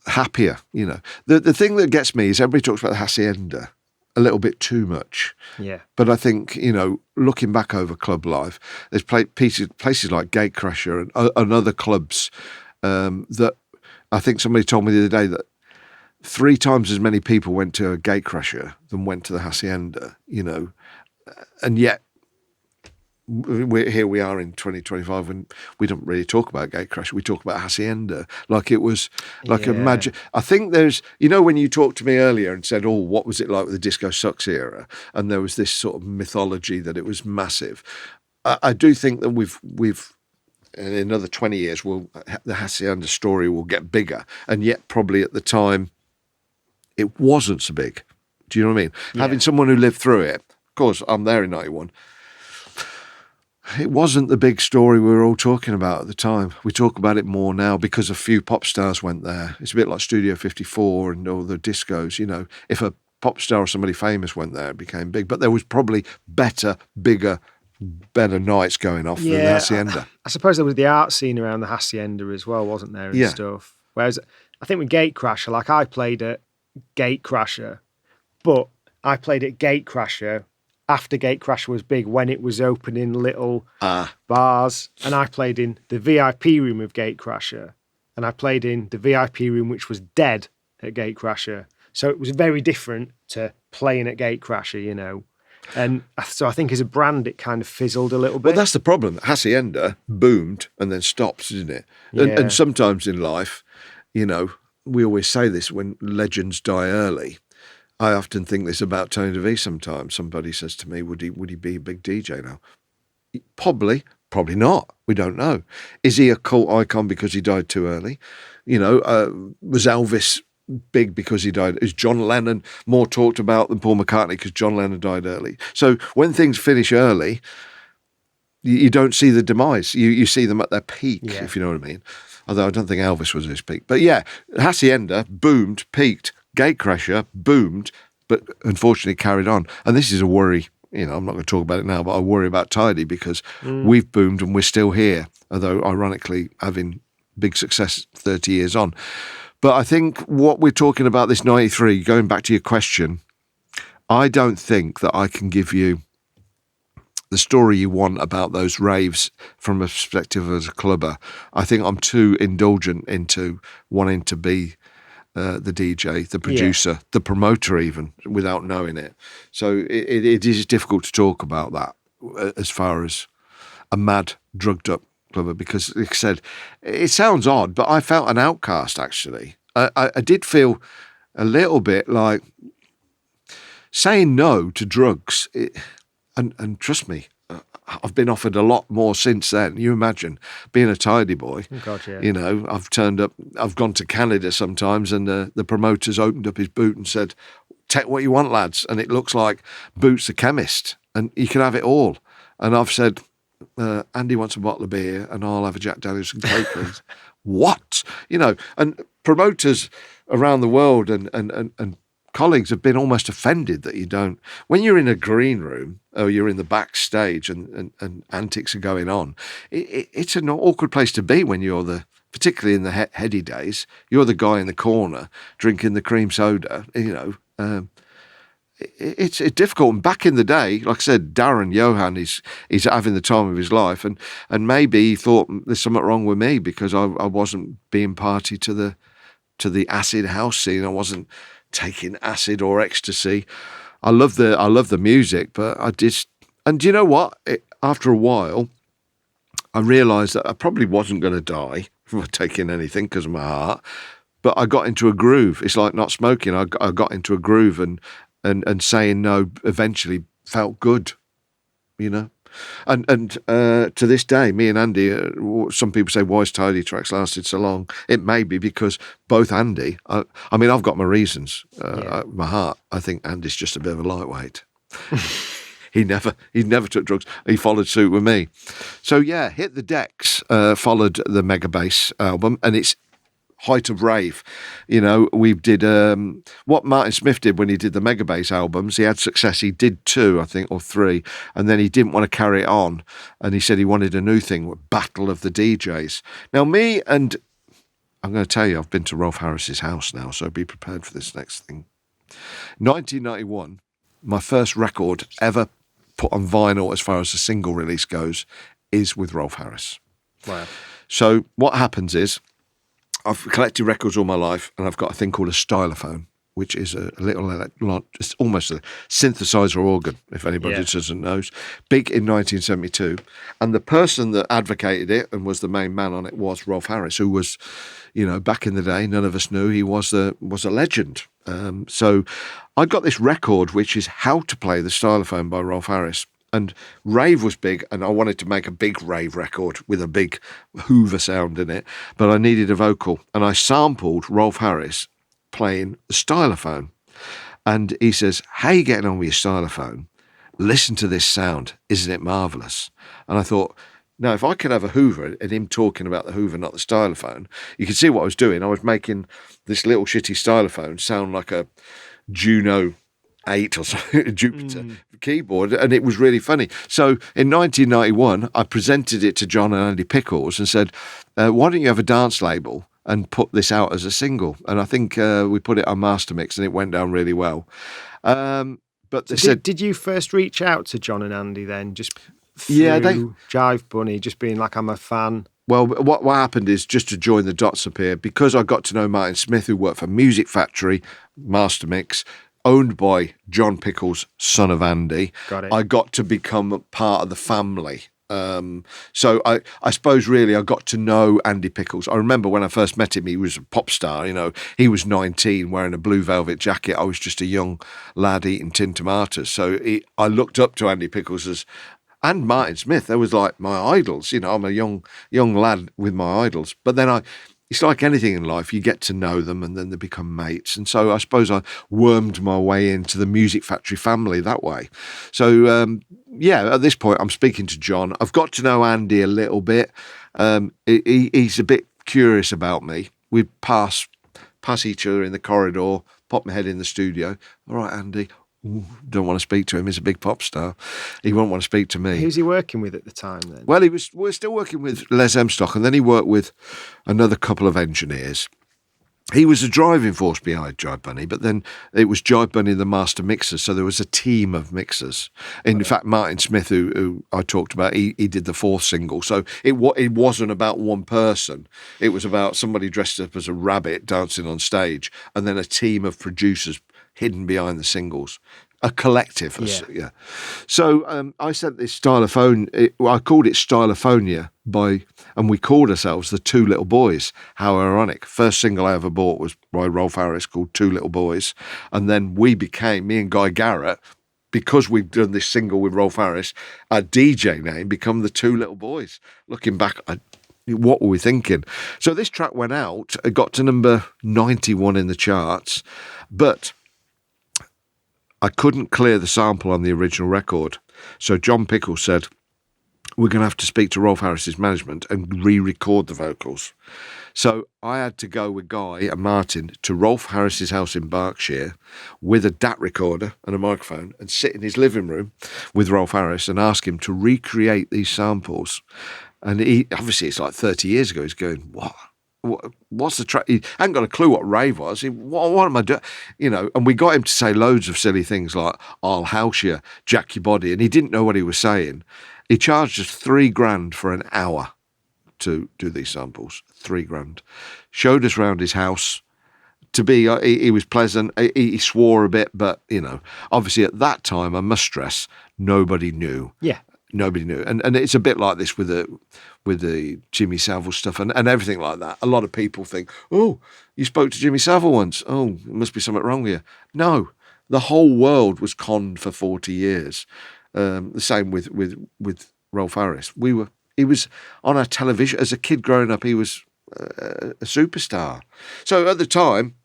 happier. The thing that gets me is everybody talks about the hacienda a little bit too much. Yeah. But I think, looking back over club life, there's places like Gatecrasher and other clubs that I think somebody told me the other day that 3 times as many people went to a Gatecrasher than went to the hacienda. And yet here we are in 2025 and we don't really talk about Gatecrasher. We talk about hacienda like it was like a magic. I think there's, when you talked to me earlier and said, what was it like with the Disco Sucks era? And there was this sort of mythology that it was massive. I do think that we've in another 20 years, the hacienda story will get bigger. And yet probably at the time, it wasn't so big. Do you know what I mean? Yeah. Having someone who lived through it, of course, I'm there in 91. It wasn't the big story we were all talking about at the time. We talk about it more now because a few pop stars went there. It's a bit like Studio 54 and all the discos, If a pop star or somebody famous went there, it became big. But there was probably better nights going off than the hacienda. I suppose there was the art scene around the hacienda as well, wasn't there, and stuff. Whereas I think with Gatecrasher, like I played at Gatecrasher, but I played at Gatecrasher after Gatecrasher was big, when it was opening little bars, and I played in the VIP room of Gatecrasher, and I played in the VIP room which was dead at Gatecrasher. So it was very different to playing at Gatecrasher, And so I think as a brand, it kind of fizzled a little bit. Well, that's the problem. Hacienda boomed and then stopped, didn't it? And sometimes in life, we always say this when legends die early. I often think this about Tony DeVee sometimes. Somebody says to me, would he be a big DJ now? Probably not. We don't know. Is he a cult icon because he died too early? Was Elvis big because he died? Is John Lennon more talked about than Paul McCartney because John Lennon died early? So when things finish early, you don't see the demise. You see them at their peak, if you know what I mean. Although I don't think Elvis was at his peak. But Hacienda boomed, peaked. Gatecrasher boomed, but unfortunately carried on. And this is a worry. I'm not going to talk about it now, but I worry about Tidy because we've boomed and we're still here, although ironically having big success 30 years on. But I think what we're talking about this 93, going back to your question, I don't think that I can give you the story you want about those raves from a perspective as a clubber. I think I'm too indulgent into wanting to be the DJ, the producer, the promoter even, without knowing it. So it is difficult to talk about that as far as a mad, drugged up clubber, because, like I said, it sounds odd, but I felt an outcast, actually. I did feel a little bit like saying no to drugs, and trust me, I've been offered a lot more since then. You imagine being a tidy boy. Oh God, yeah. I've turned up, I've gone to Canada sometimes, and the promoters opened up his boot and said, "Take what you want, lads." And it looks like Boots the chemist, and you can have it all. And I've said, Andy wants a bottle of beer, and I'll have a Jack Daniels and Coke, please. What? And promoters around the world and colleagues have been almost offended that you don't. When you're in a green room or you're in the backstage and antics are going on, it's an awkward place to be when you're particularly in the heady days, you're the guy in the corner drinking the cream soda. It's difficult. And back in the day, like I said, Darren Johan is having the time of his life, and maybe he thought there's something wrong with me because I wasn't being party to the acid house scene. I wasn't taking acid or ecstasy. I love the music, but and do you know what? After a while, I realised that I probably wasn't going to die from taking anything because of my heart, but I got into a groove. It's like not smoking. I got into a groove, and saying no eventually felt good, And to this day, me and Andy, some people say, why has Tidy Tracks lasted so long? It may be because both Andy, I mean, I've got my reasons, my heart. I think Andy's just a bit of a lightweight. He never took drugs. He followed suit with me. So yeah, Hit the Decks followed the Mega Bass album, and it's height of rave. You know, we did what Martin Smith did when he did the Mega Bass albums. He had success. He did 2, I think, or 3, and then he didn't want to carry it on, and he said he wanted a new thing, Battle of the DJs. Now, me and I'm going to tell you, I've been to Rolf Harris's house now, so be prepared for this next thing. 1991, my first record ever put on vinyl as far as a single release goes is with Rolf Harris. Wow. So what happens is, I've collected records all my life, and I've got a thing called a stylophone, which is a little, it's almost a synthesizer organ, if anybody doesn't know. Big in 1972. And the person that advocated it and was the main man on it was Rolf Harris, who was, you know, back in the day, none of us knew he was a legend. So I got this record, which is How to Play the Stylophone by Rolf Harris. And Rave was big, and I wanted to make a big Rave record with a big Hoover sound in it, but I needed a vocal. And I sampled Rolf Harris playing the stylophone. And he says, how are you getting on with your stylophone? Listen to this sound. Isn't it marvellous? And I thought, now, if I could have a Hoover and him talking about the Hoover, not the stylophone, you could see what I was doing. I was making this little shitty stylophone sound like a Juno 8 or something, Jupiter keyboard, and it was really funny. So in 1991, I presented it to John and Andy Pickles and said, why don't you have a dance label and put this out as a single? And I think we put it on mastermix, and it went down really well. But they said, did you first reach out to John and Andy then, just through Jive Bunny, just being like, I'm a fan? Well, what happened is, just to join the dots up here, because I got to know Martin Smith, who worked for Music Factory, Mastermix, owned by John Pickles, son of Andy. Got it. I got to become part of the family. So I suppose really I got to know Andy Pickles. I remember when I first met him, he was a pop star, you know. He was 19 wearing a blue velvet jacket. I was just a young lad eating tin tomatoes. So I looked up to Andy Pickles and Martin Smith. They was like my idols, you know. I'm a young lad with my idols. But then it's like anything in life, you get to know them and then they become mates. And so I suppose I wormed my way into the Music Factory family that way. So, at this point, I'm speaking to John. I've got to know Andy a little bit. He's a bit curious about me. We pass each other in the corridor, pop my head in the studio. All right, Andy. Ooh, don't want to speak to him. He's a big pop star. He won't want to speak to me. Who's he working with at the time then? Well, we're still working with Les Emstock, and then he worked with another couple of engineers. He was the driving force behind Jive Bunny, but then it was Jive Bunny the master mixers, so there was a team of mixers. In fact, Martin Smith, who I talked about, he did the 4th single, so it wasn't about one person. It was about somebody dressed up as a rabbit dancing on stage, and then a team of producers hidden behind the singles, a collective. Yeah. So I sent this stylophone. I called it Stylophonia and we called ourselves the Two Little Boys. How ironic! First single I ever bought was by Rolf Harris called Two Little Boys, and then we became, me and Guy Garrett, because we've done this single with Rolf Harris, our DJ name become the Two Little Boys. Looking back, what were we thinking? So this track went out. It got to number 91 in the charts, but I couldn't clear the sample on the original record. So John Pickles said, we're going to have to speak to Rolf Harris's management and re-record the vocals. So I had to go with Guy and Martin to Rolf Harris's house in Berkshire with a DAT recorder and a microphone and sit in his living room with Rolf Harris and ask him to recreate these samples. And he, obviously it's like 30 years ago, he's going, what? What's the track? He hadn't got a clue what rave was. What am I doing? You know, and we got him to say loads of silly things like, I'll house you, jack your body. And he didn't know what he was saying. He charged us $3,000 for an hour to do these samples. $3,000. Showed us round his house. He was pleasant. He swore a bit, but, you know, obviously at that time, I must stress, nobody knew. Yeah. Nobody knew. And it's a bit like this with the Jimmy Savile stuff and everything like that. A lot of people think, oh, you spoke to Jimmy Savile once. Oh, there must be something wrong with you. No, the whole world was conned for 40 years. The same with Rolf Harris. He was on our television as a kid growing up. He was a superstar. So at the time,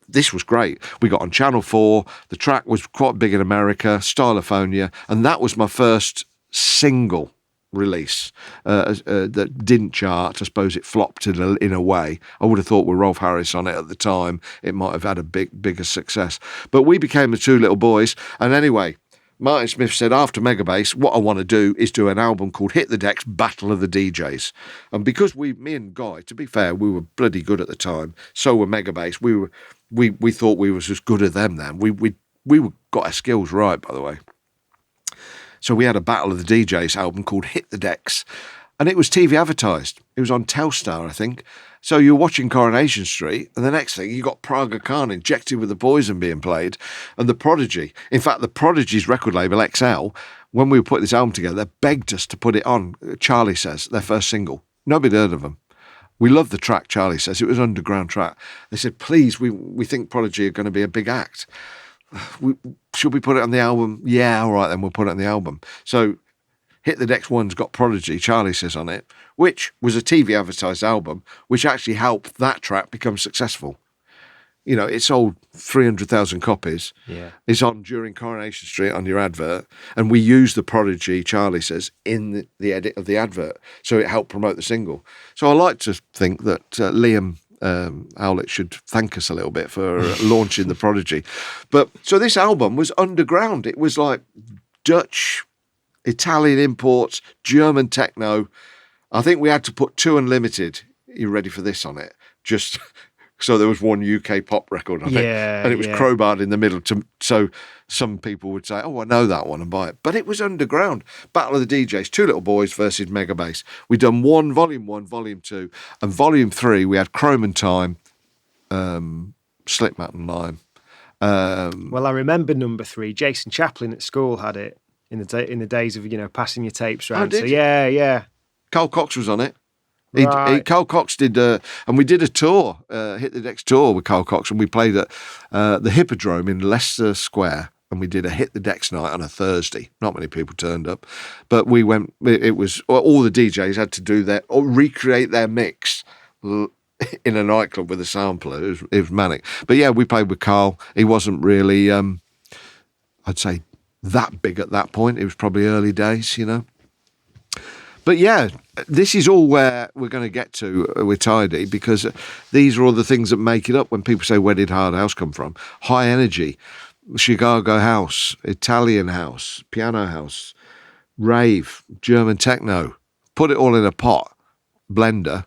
this was great. We got on Channel 4. The track was quite big in America, Stylophonia, and that was my first single release that didn't chart. I suppose it flopped in a way. I would have thought with Rolf Harris on it at the time, it might have had a bigger success. But we became the two little boys. And anyway, Martin Smith said, after Megabass, what I want to do is do an album called Hit the Decks, Battle of the DJs. And because me and Guy, to be fair, we were bloody good at the time. So were Megabass. We thought we was as good as them then. We got our skills right, by the way. So we had a Battle of the DJs album called Hit the Decks. And it was TV advertised. It was on Telstar, I think. So you're watching Coronation Street, and the next thing, you got Praga Khan injected with the poison being played, and The Prodigy. In fact, The Prodigy's record label, XL, when we were putting this album together, begged us to put it on Charlie Says, their first single. Nobody heard of them. We loved the track, Charlie Says. It was an underground track. They said, please, we think Prodigy are going to be a big act. Should we put it on the album? Yeah, all right, then we'll put it on the album. So Hit the Decks 1's got Prodigy, Charlie Says on it, which was a TV advertised album, which actually helped that track become successful. You know, it sold 300,000 copies. Yeah. It's on during Coronation Street on your advert. And we used the Prodigy, Charlie Says, in the edit of the advert. So it helped promote the single. So I like to think that Liam Howlett should thank us a little bit for launching the Prodigy. But so this album was underground. It was like Dutch, Italian imports, German techno. I think we had to put 2 Unlimited, you ready for this, on it, just so there was one UK pop record on it. And it was crowbarred in the middle, so some people would say, oh, I know that one, and buy it. But it was underground. Battle of the DJs, Two Little Boys versus Megabass. We'd done Volume 1, Volume 2, and Volume 3, we had Chrome and Time, Slipmat and Lime. Well, I remember number 3. Jason Chaplin at school had it in the days of, passing your tapes around. did So you? yeah. Carl Cox was on it. Right. Carl Cox did, and we did a tour, Hit the Decks tour with Carl Cox, and we played at the Hippodrome in Leicester Square, and we did a Hit the Decks night on a Thursday. Not many people turned up, but we went. It was all the DJs had to do or recreate their mix in a nightclub with a sampler. It was manic. But yeah, we played with Carl. He wasn't really, I'd say, that big at that point. It was probably early days, But yeah, this is all where we're going to get to with Tidy, because these are all the things that make it up. When people say, where did Hard House come from? High energy, Chicago house, Italian house, piano house, rave, German techno. Put it all in a pot, blender,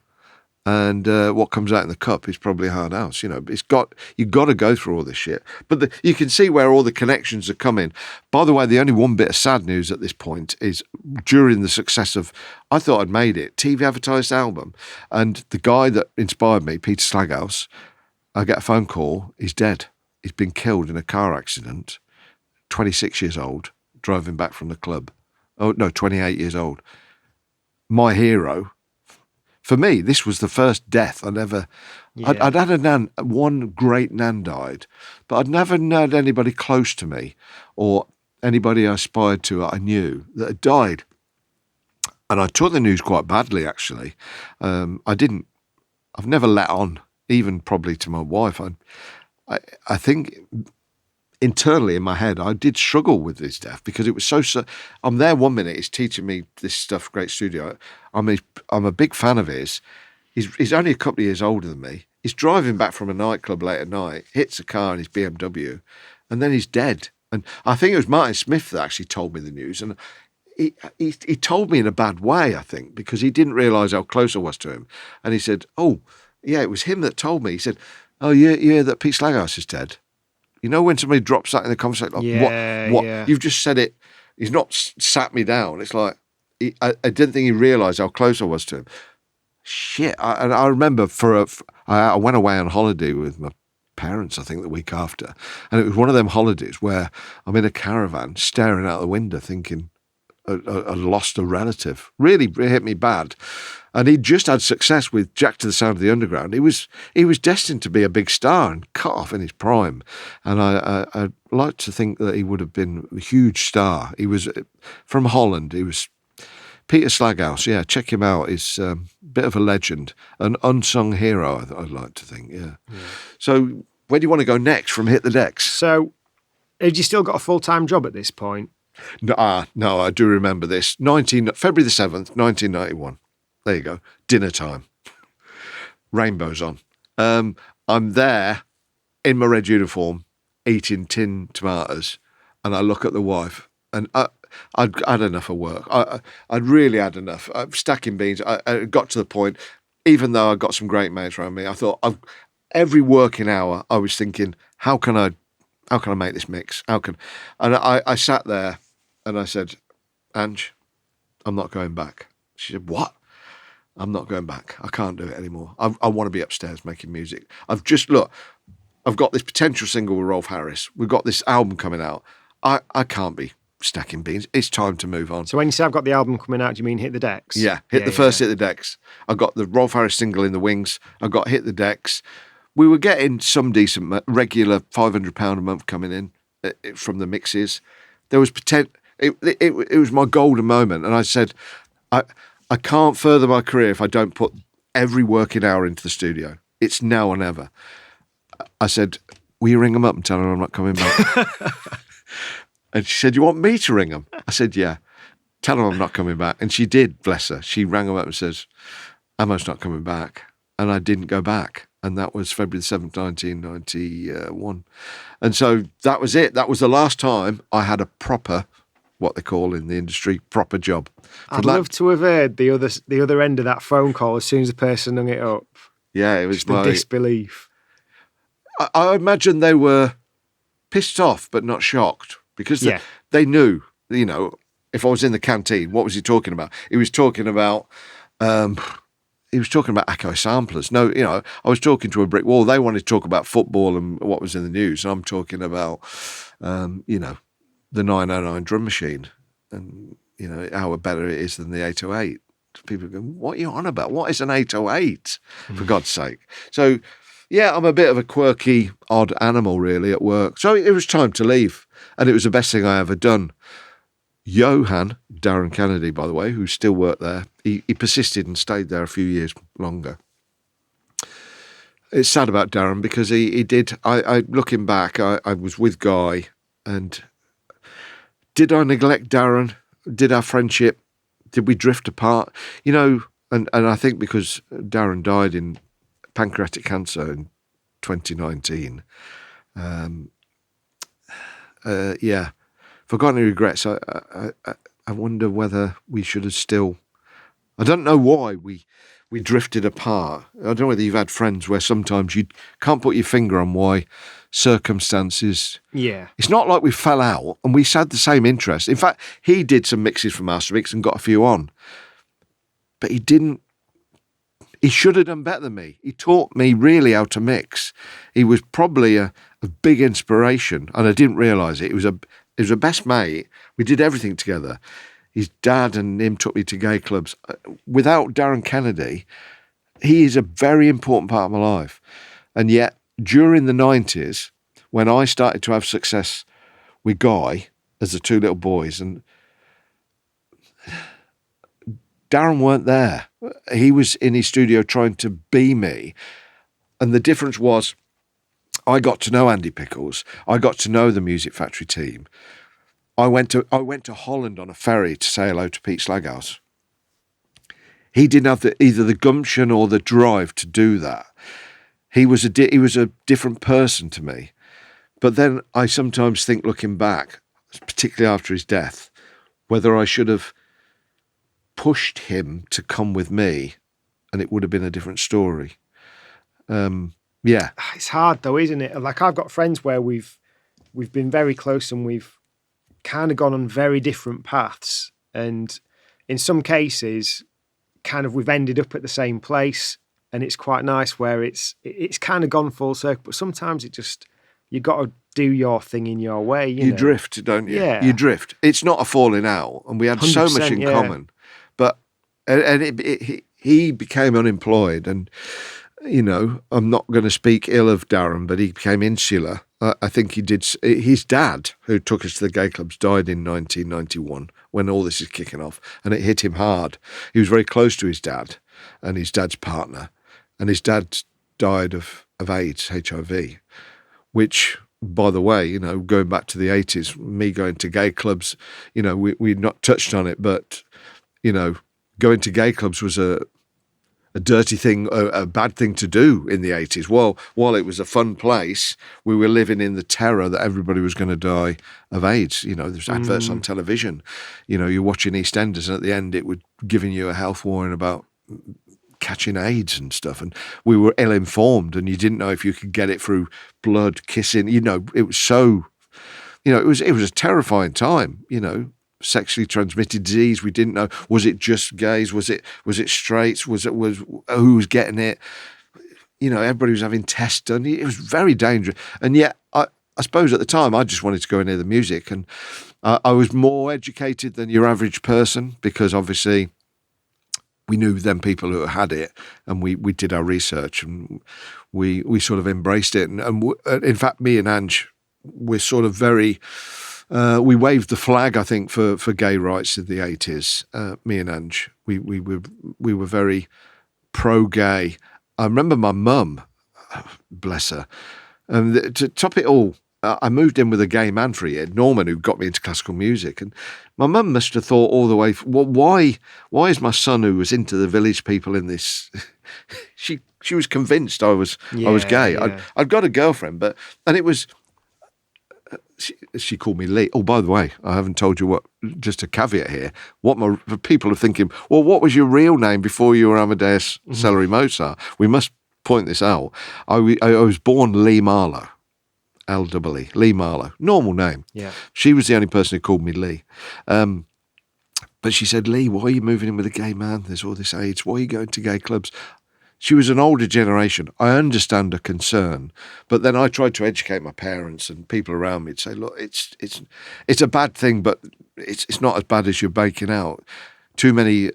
and what comes out in the cup is probably Hard House. You've got to go through all this shit. But you can see where all the connections are coming. By the way, the only one bit of sad news at this point is during the success of, I thought I'd made it, TV advertised album, and the guy that inspired me, Peter Slaghouse, I get a phone call, he's dead. He's been killed in a car accident, 26 years old, driving back from the club. Oh, no, 28 years old. My hero. For me, this was the first death I'd ever... Yeah. I'd had a nan, one great nan died, but I'd never known anybody close to me or anybody I aspired to I knew that had died. And I took the news quite badly, actually. I've never let on, even probably to my wife. I think internally in my head, I did struggle with his death because it was so. I'm there 1 minute, he's teaching me this stuff, great studio. I'm a big fan of his. He's only a couple of years older than me. He's driving back from a nightclub late at night, hits a car in his BMW, and then he's dead. And I think it was Martin Smith that actually told me the news. And he told me in a bad way, I think, because he didn't realise how close I was to him. And he said, oh, yeah, it was him that told me. He said, oh, yeah, that Pete Slaghouse is dead. When somebody drops that in the conversation, like, what? Yeah. You've just said it. He's not sat me down. It's like, I didn't think he realised how close I was to him. Shit. I remember I went away on holiday with my parents, I think, the week after. And it was one of them holidays where I'm in a caravan staring out the window thinking, I lost a relative. Really hit me bad. And he just had success with Jack to the Sound of the Underground. He was destined to be a big star and cut off in his prime. And I'd like to think that he would have been a huge star. He was from Holland. He was Peter Slaghouse. Yeah, check him out. He's a bit of a legend, an unsung hero, I'd like to think, yeah. So where do you want to go next from Hit the Decks? So had you still got a full-time job at this point? No, I do remember this. February the 7th, 1991. There you go. Dinner time. Rainbow's on. I'm there in my red uniform eating tin tomatoes, and I look at the wife, and I'd had enough of work. I'd really had enough. Stacking beans. I got to the point, even though I got some great mates around me, I thought every working hour I was thinking, how can I make this mix? And I sat there and I said, Ange, I'm not going back. She said, what? I'm not going back. I can't do it anymore. I want to be upstairs making music. I've got this potential single with Rolf Harris. We've got this album coming out. I can't be stacking beans. It's time to move on. So when you say I've got the album coming out, do you mean Hit the Decks? Yeah, Hit the Decks. I got the Rolf Harris single in the wings. I got Hit the Decks. We were getting some decent, regular £500 a month coming in from the mixes. There was potential. It was my golden moment, and I said, I can't further my career if I don't put every working hour into the studio. It's now or never. I said, will you ring them up and tell them I'm not coming back? And she said, you want me to ring them? I said, yeah. Tell them I'm not coming back. And she did, bless her. She rang them up and says, Ammo's not coming back. And I didn't go back. And that was February the 7th, 1991. And so that was it. That was the last time I had a proper, what they call in the industry, proper job. I'd love to have heard the other end of that phone call as soon as the person hung it up. Yeah, it was just the disbelief. I imagine they were pissed off but not shocked because they knew, if I was in the canteen, what was he talking about? He was talking about echo samplers. No, I was talking to a brick wall. They wanted to talk about football and what was in the news. I'm talking about, the 909 drum machine and, how better it is than the 808. People go, what are you on about? What is an 808? For God's sake. So, yeah, I'm a bit of a quirky, odd animal, really, at work. So it was time to leave. And it was the best thing I ever done. Johan, Darren Kennedy, by the way, who still worked there, he persisted and stayed there a few years longer. It's sad about Darren because he did, looking back, I was with Guy, and did I neglect Darren? Did our friendship, did we drift apart? And I think because Darren died in pancreatic cancer in 2019, forgotten any regrets. I wonder whether we should have still, I don't know why we drifted apart. I don't know whether you've had friends where sometimes you can't put your finger on why circumstances. Yeah. It's not like we fell out and we had the same interest. In fact, he did some mixes for mastermix and got a few on. But he didn't. He should have done better than me. He taught me really how to mix. He was probably a big inspiration, and I didn't realise it. He was a best mate. We did everything together. His dad and him took me to gay clubs. Without Darren Kennedy, he is a very important part of my life. And yet, during the 90s, when I started to have success with Guy as the two little boys, and Darren weren't there. He was in his studio trying to be me. And the difference was I got to know Andy Pickles. I got to know the Music Factory team. I went to Holland on a ferry to say hello to Pete Slaghouse. He didn't have either the gumption or the drive to do that. He was a different person to me. But then I sometimes think, looking back, particularly after his death, whether I should have pushed him to come with me, and it would have been a different story. It's hard though, isn't it? Like, I've got friends where we've been very close and we've kind of gone on very different paths, and in some cases kind of we've ended up at the same place, and it's quite nice where it's kind of gone full circle. But sometimes it just, you got to do your thing in your way. You know? drift, don't you? Yeah. You drift. It's not a falling out, and we had so much in common. But he became unemployed, and I'm not going to speak ill of Darren, but he became insular. I think he did. His dad, who took us to the gay clubs, died in 1991 when all this is kicking off, and it hit him hard. He was very close to his dad and his dad's partner, and his dad died of AIDS, HIV, which, by the way, going back to the 80s, me going to gay clubs, we'd not touched on it, but, going to gay clubs was a dirty thing, a bad thing to do in the 80s. Well, while it was a fun place, we were living in the terror that everybody was going to die of AIDS. There's adverts on television. You're watching EastEnders, and at the end it was giving you a health warning about catching AIDS and stuff. And we were ill-informed, and you didn't know if you could get it through blood, kissing. It was so, it was a terrifying time, sexually transmitted disease. We didn't know, was it just gays? Was it straights? Was who was getting it? Everybody was having tests done. It was very dangerous. And yet, I suppose at the time, I just wanted to go and hear the music. And I was more educated than your average person, because obviously we knew them people who had it, and we did our research, and we sort of embraced it. And in fact, me and Ange, we're sort of very... we waved the flag, I think, for gay rights in the 80s. Me and Ange, we were very pro-gay. I remember my mum, bless her, and to top it all, I moved in with a gay man for a year, Norman, who got me into classical music. And my mum must have thought all the way, well, why is my son, who was into the Village People, in this? She was convinced I was gay. Yeah. I'd got a girlfriend, and it was. She called me Lee. Oh, by the way, I haven't told you what, just a caveat here, what my people are thinking, well, what was your real name before you were Amadeus Mozart? We must point this out. I was born Lee Marlow, L-E-E, Lee Marlow, normal name. Yeah. She was the only person who called me Lee. But she said, Lee, why are you moving in with a gay man? There's all this AIDS. Why are you going to gay clubs? She was an older generation. I understand her concern, but then I tried to educate my parents and people around me to say, look, it's a bad thing, but it's not as bad as you're making out. Too many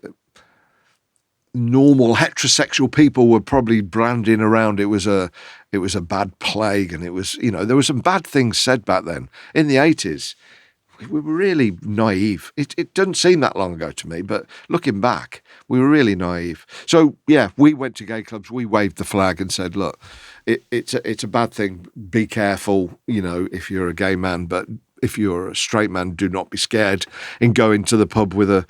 normal heterosexual people were probably branding around it was a bad plague, and it was, there were some bad things said back then in the 80s. We were really naive. It doesn't seem that long ago to me, but looking back, we were really naive. So, yeah, we went to gay clubs. We waved the flag and said, look, it's a bad thing. Be careful, if you're a gay man. But if you're a straight man, do not be scared in going to the pub with a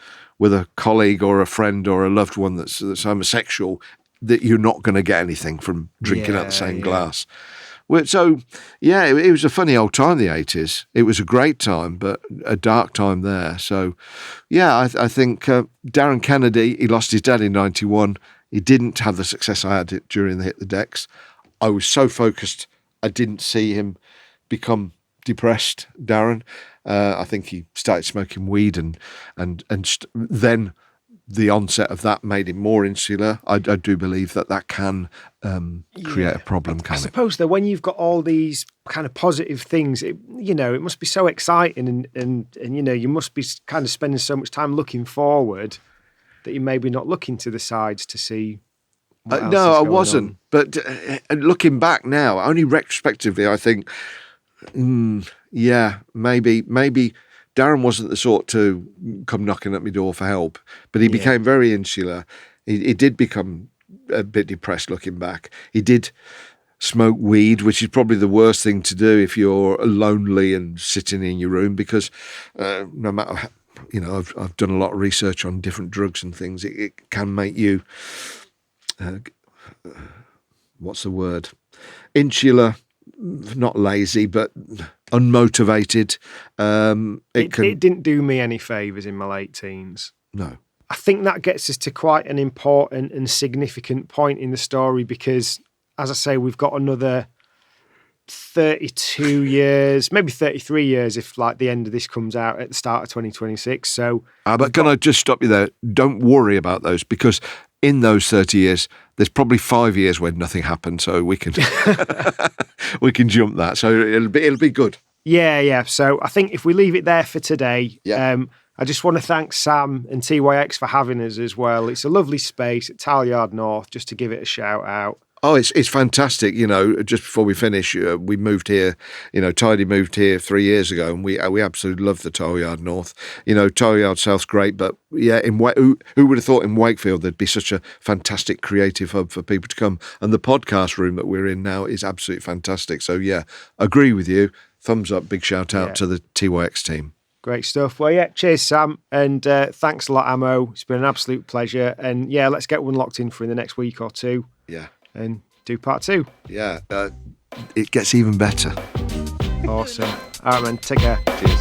colleague or a friend or a loved one that's homosexual, that you're not going to get anything from drinking out the same glass. So, yeah, it was a funny old time, the 80s. It was a great time, but a dark time there. So, yeah, I think Darren Kennedy, he lost his dad in 91. He didn't have the success I had during the Hit the Decks. I was so focused, I didn't see him become depressed, Darren. I think he started smoking weed, and then the onset of that made him more insular. I do believe that can create a problem, I suppose that when you've got all these kind of positive things, it must be so exciting, and you must be kind of spending so much time looking forward that you're maybe not looking to the sides to see what else no, is I going wasn't. on. But looking back now, only retrospectively, I think, maybe Darren wasn't the sort to come knocking at my door for help, but he became very insular. He did become a bit depressed looking back. He did smoke weed, which is probably the worst thing to do if you're lonely and sitting in your room, because no matter how, I've done a lot of research on different drugs and things. It can make you, what's the word? Insular, not lazy, but unmotivated. It didn't do me any favours in my late teens. No. I think that gets us to quite an important and significant point in the story, because, as I say, we've got another 32 years, maybe 33 years if the end of this comes out at the start of 2026. So, but can I just stop you there? Don't worry about those, because in those 30 years, there's probably 5 years when nothing happened, so we can we can jump that. So it'll be good. Yeah. So I think if we leave it there for today, Yeah. I just want to thank Sam and TYX for having us as well. It's a lovely space at Talyard North, just to give it a shout out. Oh, it's fantastic. You know, just before we finish, we moved here. You know, Tidy moved here 3 years ago, and we absolutely love the Talyard North. You know, Talyard South's great, but yeah, who would have thought in Wakefield there'd be such a fantastic creative hub for people to come? And the podcast room that we're in now is absolutely fantastic. So yeah, agree with you. Thumbs up, big shout out to the TYX team. Great stuff. Well, yeah, cheers, Sam. And thanks a lot, Amo. It's been an absolute pleasure. And yeah, let's get one locked in for in the next week or two. Yeah. And do part 2. Yeah. It gets even better. Awesome. All right, man. Take care. Cheers.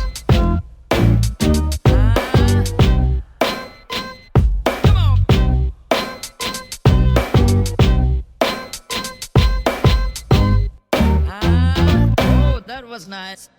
That was nice.